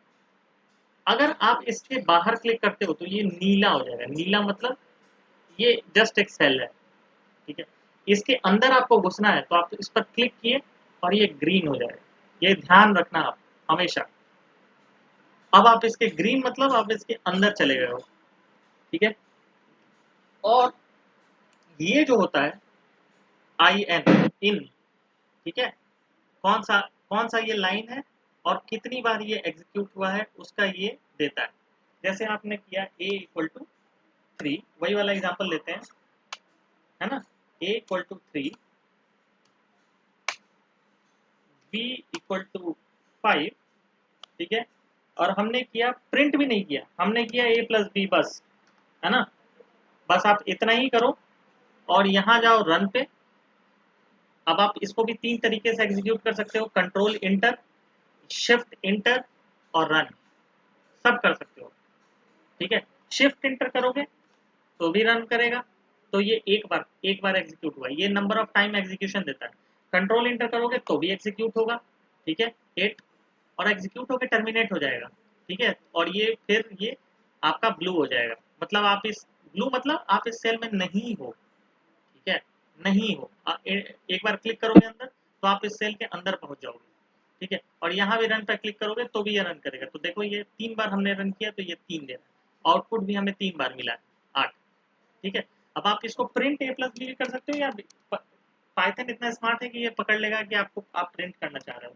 अगर आप इसके बाहर क्लिक करते हो तो ये नीला हो जाएगा, नीला मतलब ये जस्ट एक सेल है, ठीक है। इसके अंदर आपको घुसना है तो आप इस पर क्लिक किए और ये ग्रीन हो जाएगा, ये ध्यान रखना आप हमेशा। अब आप इसके ग्रीन मतलब आप इसके अंदर चले गए हो, ठीक है। और ये जो होता है आई एन इन, ठीक है, कौन सा ये लाइन है और कितनी बार ये एग्जीक्यूट हुआ है उसका ये देता है। जैसे आपने किया a इक्वल टू 3, वही वाला एग्जांपल लेते हैं, है ना, a equal to 3, b equal to 5, ठीक है। और हमने किया प्रिंट भी नहीं किया, हमने किया a प्लस बी बस, है ना, बस आप इतना ही करो और यहाँ जाओ रन पे। अब आप इसको भी 3 तरीके से एग्जीक्यूट कर सकते हो, कंट्रोल इंटर, शिफ्ट इंटर और रन, सब कर सकते हो, ठीक है। शिफ्ट इंटर करोगे तो भी रन करेगा, तो ये एक बार एग्जीक्यूट हुआ, ये नंबर ऑफ टाइम एग्जीक्यूशन देता है। कंट्रोल इंटर करोगे तो भी एग्जीक्यूट होगा, ठीक है, 8, और एग्जीक्यूट होकर टर्मिनेट हो जाएगा, ठीक है। और ये फिर ये आपका ब्लू हो जाएगा, मतलब आप इस ब्लू मतलब आप इस सेल में नहीं हो, ठीक है, नहीं हो। एक बार क्लिक करोगे अंदर तो आप इस सेल के अंदर पहुंच जाओगे, ठीक है। और यहाँ भी रन पर क्लिक करोगे तो भी ये रन करेगा, तो देखो ये 3 बार हमने रन किया तो ये 3 दे रहा है, आउटपुट भी हमें 3 बार मिला है, 8, ठीक है। अब आप इसको प्रिंट ए प्लस बी भी कर सकते हो, या पाइथन इतना स्मार्ट है कि ये पकड़ लेगा कि आप प्रिंट करना चाह रहे हो,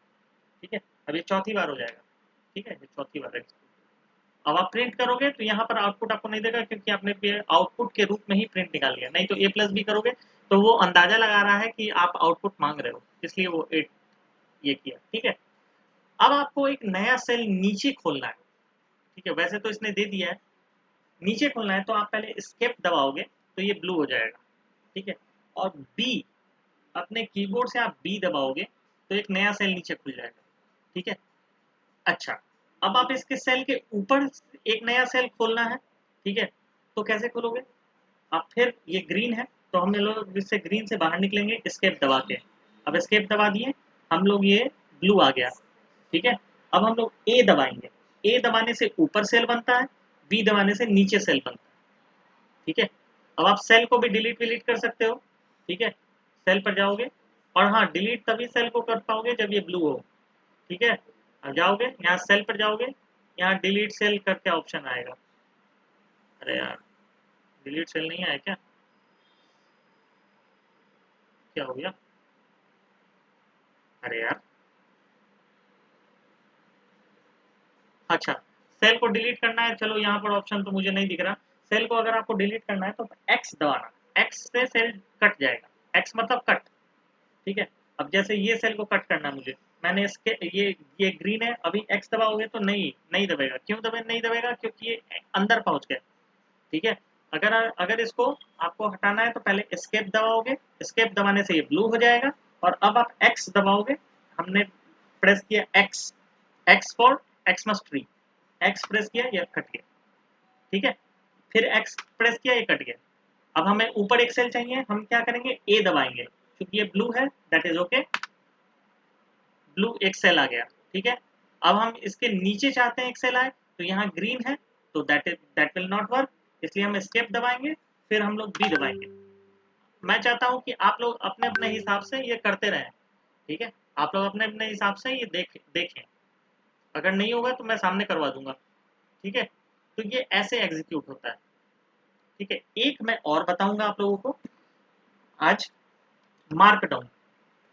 ठीक है। अब ये चौथी बार हो जाएगा, ठीक है, ये चौथी बार है। अब आप प्रिंट करोगे तो यहाँ पर आउटपुट आपको नहीं देगा, क्योंकि आपने आउटपुट के रूप में ही प्रिंट निकाल लिया, नहीं तो ए प्लस बी करोगे तो वो अंदाजा लगा रहा है कि आप आउटपुट मांग रहे हो, इसलिए वो 8 ये किया, ठीक है। अब आपको एक नया सेल नीचे खोलना है, ठीक है, वैसे तो इसने दे दिया है, नीचे खोलना है तो आप पहले एस्केप दबाओगे तो ये ब्लू हो जाएगा, ठीक है। और बी, अपने कीबोर्ड से आप बी दबाओगे तो एक नया सेल नीचे खुल जाएगा, ठीक है। अच्छा, अब आप इसके सेल के ऊपर एक नया सेल खोलना है, ठीक है। तो कैसे खोलोगे आप, फिर ये ग्रीन है तो हम लोग इससे ग्रीन से बाहर निकलेंगे एस्केप दबा के। अब एस्केप दबा दिए हम लोग, ये ब्लू आ गया, ठीक है। अब हम लोग ए दबाएंगे, ए दबाने से ऊपर सेल बनता है, बी दबाने से नीचे सेल बनता है, ठीक है। अब आप सेल को भी डिलीट विलीट कर सकते हो, ठीक है। सेल पर जाओगे और हाँ, डिलीट तभी सेल को कर पाओगे जब ये ब्लू हो, ठीक है। अब जाओगे यहाँ सेल पर जाओगे, यहाँ डिलीट सेल करके ऑप्शन आएगा। अरे यार, डिलीट सेल नहीं आया क्या, क्या हो गया? अरे यार, अच्छा, सेल को डिलीट करना है, चलो यहाँ पर ऑप्शन तो मुझे नहीं दिख रहा। सेल को अगर आपको डिलीट करना है तो एक्स दबाना, एक्स से सेल कट जाएगा, एक्स मतलब कट, ठीक है। अब जैसे ये सेल को कट करना है मुझे, मैंने इसके ये ग्रीन है, अभी एक्स दबाओगे तो नहीं नहीं दबेगा, क्यों नहीं दबेगा, क्योंकि ये अंदर पहुंच गया, ठीक है। अगर अगर इसको आपको हटाना है तो पहले एस्केप दबाओगे, एस्केप दबाने से ये ब्लू हो जाएगा। और अब आप एक्स दबाओगे, हमने प्रेस किया x, x for x must री, एक्स प्रेस किया ये कट गया, ठीक है। फिर एक्स प्रेस किया ये कट गया। अब हमें ऊपर एक सेल चाहिए, हम क्या करेंगे, ए दबाएंगे, क्योंकि ये ब्लू है, दैट इज ओके, ब्लू एक सेल आ गया, ठीक है। अब हम इसके नीचे चाहते हैं एक सेल आए, तो यहाँ ग्रीन है, तो दैट विल नॉट वर्क, इसलिए हम एस्केप दबाएंगे, फिर हम लोग बी दबाएंगे। मैं चाहता हूँ कि आप लोग अपने अपने हिसाब से ये करते रहें, ठीक है। आप लोग अपने अपने हिसाब से ये देखें, अगर नहीं होगा तो मैं सामने करवा दूंगा, ठीक है। तो ये ऐसे एग्जीक्यूट होता है, ठीक है। एक मैं और बताऊंगा आप लोगों को आज, मार्क डाउन,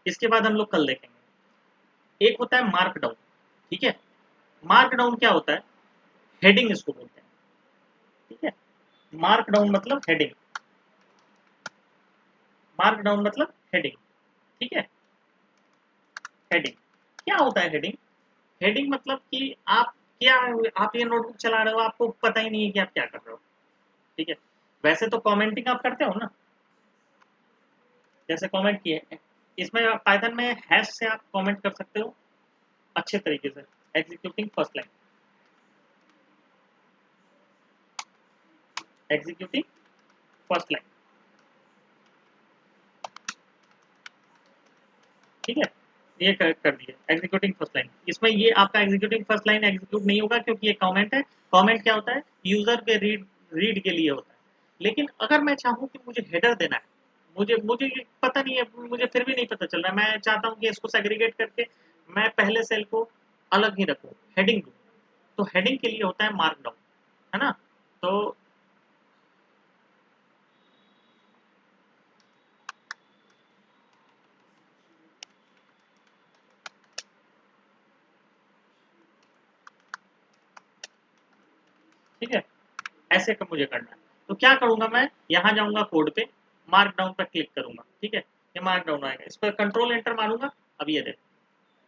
इसके बाद हम लोग कल देखेंगे। एक होता है मार्क डाउन, ठीक है। मार्क डाउन क्या होता है, हेडिंग इसको बोलते हैं, ठीक है। मार्क डाउन मतलब हेडिंग, मार्क डाउन मतलब हेडिंग, ठीक है। हेडिंग क्या होता है, हेडिंग, हेडिंग मतलब कि आप क्या, आप ये नोटबुक चला रहे हो, आपको पता ही नहीं है कि आप क्या कर रहे हो, ठीक है। वैसे तो कमेंटिंग आप करते हो ना, जैसे कमेंट किए, इसमें पाइथन में हैश से आप कमेंट कर सकते हो अच्छे तरीके से, executing first line, executing first line, ठीक है। ये कर दिया एग्जीक्यूटिंग फर्स्ट लाइन। इसमें ये आपका एग्जीक्यूटिंग फर्स्ट लाइन एग्जीक्यूट नहीं होगा, क्योंकि ये कमेंट है। कमेंट क्या होता है, यूजर के रीड के लिए होता है। लेकिन अगर मैं चाहूँ कि मुझे हेडर देना है, मुझे मुझे ये पता नहीं है, मुझे फिर भी नहीं पता चल रहा है, मैं चाहता हूँ कि इसको सेग्रीगेट करके मैं पहले सेल को अलग ही रखूँ, हेडिंग दूँ, तो हेडिंग के लिए होता है मार्कडाउन, है ना। तो ठीक है, ऐसे का मुझे करना है। तो क्या करूंगा, मैं यहाँ जाऊंगा कोड पे, मार्क डाउन पर क्लिक करूंगा, ठीक है। ये मार्क डाउन आएगा, इस पर कंट्रोल एंटर मारूंगा, अब ये देखो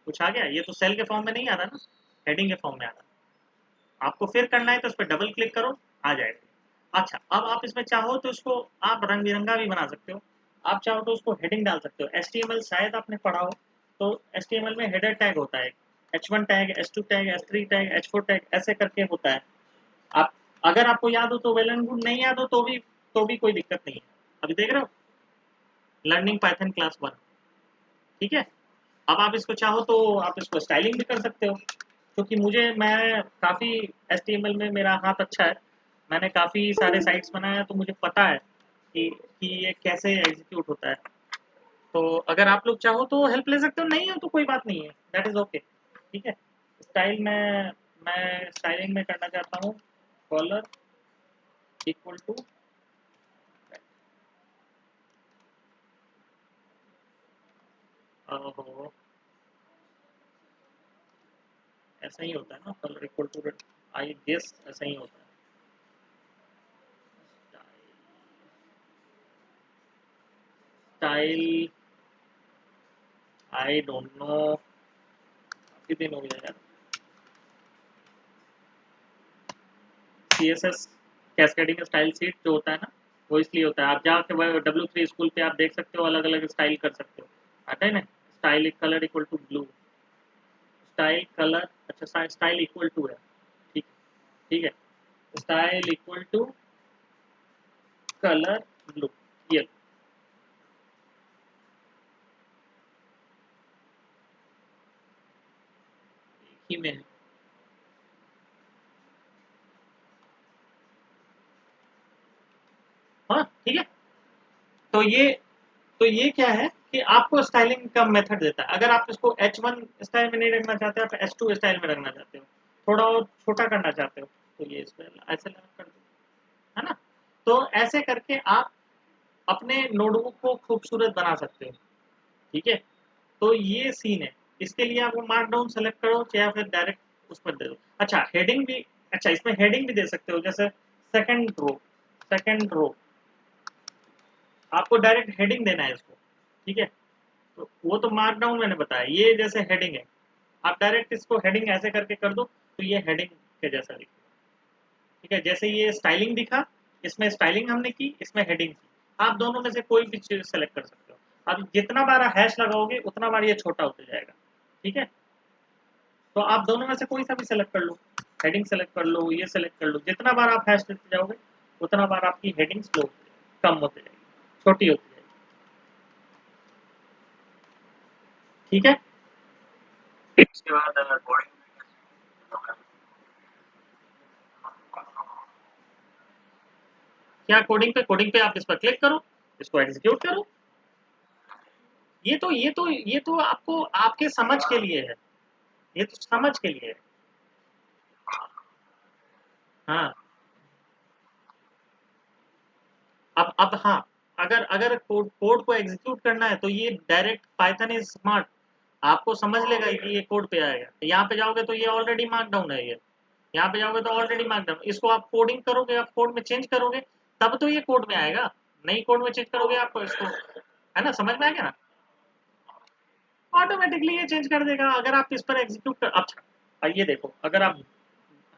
कुछ आ गया। ये तो सेल के फॉर्म में नहीं आ रहा ना, हेडिंग के फॉर्म में आ रहा। आपको फिर करना है तो उस पर डबल क्लिक करो, आ जाएगा। अच्छा, अब आप इसमें चाहो तो इसको आप रंग बिरंगा भी बना सकते हो, आप चाहो तो उसको हेडिंग डाल सकते हो। HTML शायद आपने पढ़ा हो, तो HTML में हेडर टैग होता है, H1 tag, H2 tag, H3 tag, H4 tag, ऐसे करके होता है। आप अगर आपको याद हो तो वेल एंड गुड, नहीं याद हो तो भी कोई दिक्कत नहीं है। अभी देख रहे हो, लर्निंग पाइथन क्लास 1, ठीक है। अब आप इसको चाहो तो आप इसको स्टाइलिंग भी कर सकते हो, क्योंकि मैं काफ़ी HTML में मेरा हाथ अच्छा है, मैंने काफ़ी सारे साइट्स बनाए हैं, तो मुझे पता है कि ये कैसे एग्जीक्यूट होता है। तो अगर आप लोग चाहो तो हेल्प ले सकते हो, नहीं हो तो कोई बात नहीं है, दैट इज ओके, ठीक है। स्टाइल में मैं स्टाइलिंग में करना चाहता हूँ, कॉलर इक्वल टू, ओहो, ऐसा ही होता है ना, colour equal to, I guess ऐसा ही होता है। स्टाइल, आई डोंट नो, काफी दिन हो गया यार। CSS कैस्केडिंग स्टाइल शीट जो होता है ना, वो इसलिए होता है। आप जाके W3 स्कूल पे आप देख सकते हो, अलग अलग स्टाइल कर सकते हो, आता है ना। Style colour equal to blue, style colour, अच्छा स्टाइल इक्वल टू है, ठीक, ठीक है, style equal to colour blue, ये ही में है। हाँ ठीक है। तो ये क्या है कि आपको स्टाइलिंग का मेथड देता है। अगर आप इसको H1 स्टाइल में नहीं रखना चाहते, आप H2 स्टाइल में रखना चाहते हो, थोड़ा और छोटा करना चाहते हो, तो ये इसमें ऐसे कर दो, है ना। तो ऐसे करके आप अपने नोटबुक को खूबसूरत बना सकते हो, ठीक है। तो ये सीन है। इसके लिए आपको मार्कडाउन सेलेक्ट करो या फिर डायरेक्ट उस पर दे दो। अच्छा हेडिंग भी, अच्छा इसमें हेडिंग भी दे सकते हो, जैसे सेकंड रो आपको डायरेक्ट हेडिंग देना है इसको, ठीक है। तो वो तो मार्कडाउन मैंने बताया, ये जैसे हेडिंग है, आप डायरेक्ट इसको हेडिंग ऐसे करके कर दो तो ये हेडिंग के जैसा दिखेगा, ठीक है। जैसे ये स्टाइलिंग दिखा, इसमें स्टाइलिंग हमने की, इसमें हेडिंग की। आप दोनों में से कोई भी चीज सेलेक्ट कर सकते हो। आप जितना बार हैश लगाओगे उतना बार ये छोटा होता जाएगा, ठीक है। तो आप दोनों में से कोई सा भी सेलेक्ट कर लो, हेडिंग सेलेक्ट कर लो, ये सेलेक्ट कर लो। जितना बार आप हैश देते जाओगे उतना बार आपकी हेडिंग स्लो कम होती जाएगी, छोटी होती जाएगी, ठीक है। इसके बाद कोडिंग क्या कोडिंग पे आप इस पर क्लिक करो, इसको एग्जीक्यूट करो। ये तो आपको आपके समझ के लिए है, ये तो समझ के लिए है। हाँ अब हाँ, अगर अगर कोड को एग्जीक्यूट करना है तो ये डायरेक्ट पाइथन इज स्मार्ट, आपको समझ लेगा कि ये कोड पे आएगा। यहाँ पे जाओगे तो ये ऑलरेडी मार्क डाउन है, ये यहाँ पे जाओगे तो ऑलरेडी मार्क डाउन। इसको आप कोडिंग करोगे, आप कोड में चेंज करोगे तब तो ये कोड में आएगा, नई कोड में चेंज करोगे आप इसको, है ना, समझ में आ गया ना। ऑटोमेटिकली ये चेंज कर देगा अगर आप इस पर एग्जीक्यूट कर। अच्छा ये देखो, अगर आप,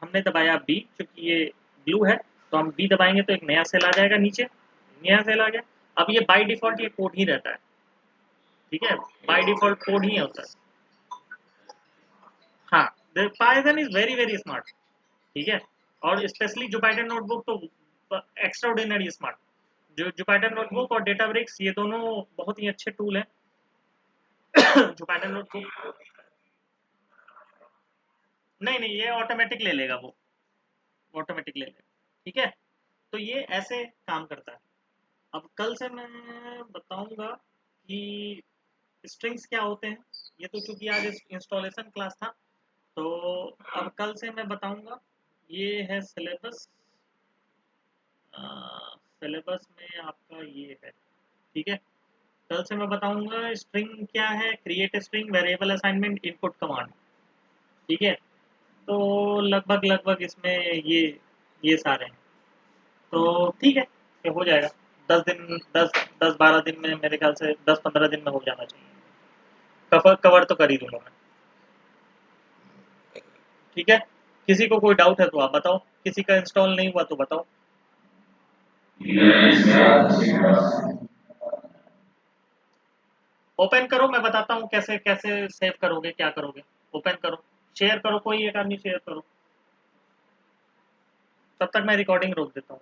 हमने दबाया बी, क्योंकि ये ब्लू है, तो हम बी दबाएंगे तो एक नया सेल आ जाएगा नीचे, नया सेल आ गया। अब ये बाय डिफॉल्ट ये कोड ही रहता है, ठीक है, बाय डिफॉल्ट कोड ही होता है। हाँ, Python is very very smart, ठीक है। और स्पेशली जुपिटर नोटबुक तो एक्स्ट्रा ऑर्डिनरी स्मार्ट। जो जुपिटर नोटबुक और डेटाब्रिक्स ये दोनों बहुत ही अच्छे टूल हैं। जुपिटर नोटबुक, नहीं नहीं ये ऑटोमेटिक ले लेगा वो, ऑटोमेटिक ले लेगा, ठीक है। तो ये ऐसे काम करता है। अब कल से मैं बताऊंगा कि स्ट्रिंग्स क्या होते हैं। ये तो चूंकि आज इंस्टॉलेशन क्लास था, तो अब कल से मैं बताऊंगा। ये है सिलेबस, सिलेबस में आपका ये है, ठीक है। कल से मैं बताऊंगा स्ट्रिंग क्या है, create string, variable assignment, input command, ठीक है। तो लगभग लगभग इसमें ये सारे हैं। तो ठीक है, ये हो जाएगा 10 दिन, 10-12 दिन में, मेरे ख्याल से 10-15 दिन में हो जाना चाहिए। कवर कवर तो कर ही दूंगा मैं, ठीक है। किसी को कोई डाउट है तो आप बताओ, किसी का इंस्टॉल नहीं हुआ तो बताओ। ओपन करो, मैं बताता हूँ कैसे कैसे सेव करोगे, क्या करोगे। ओपन करो, शेयर करो, कोई एक आदमी शेयर करो, तब तक मैं रिकॉर्डिंग रोक देता हूँ।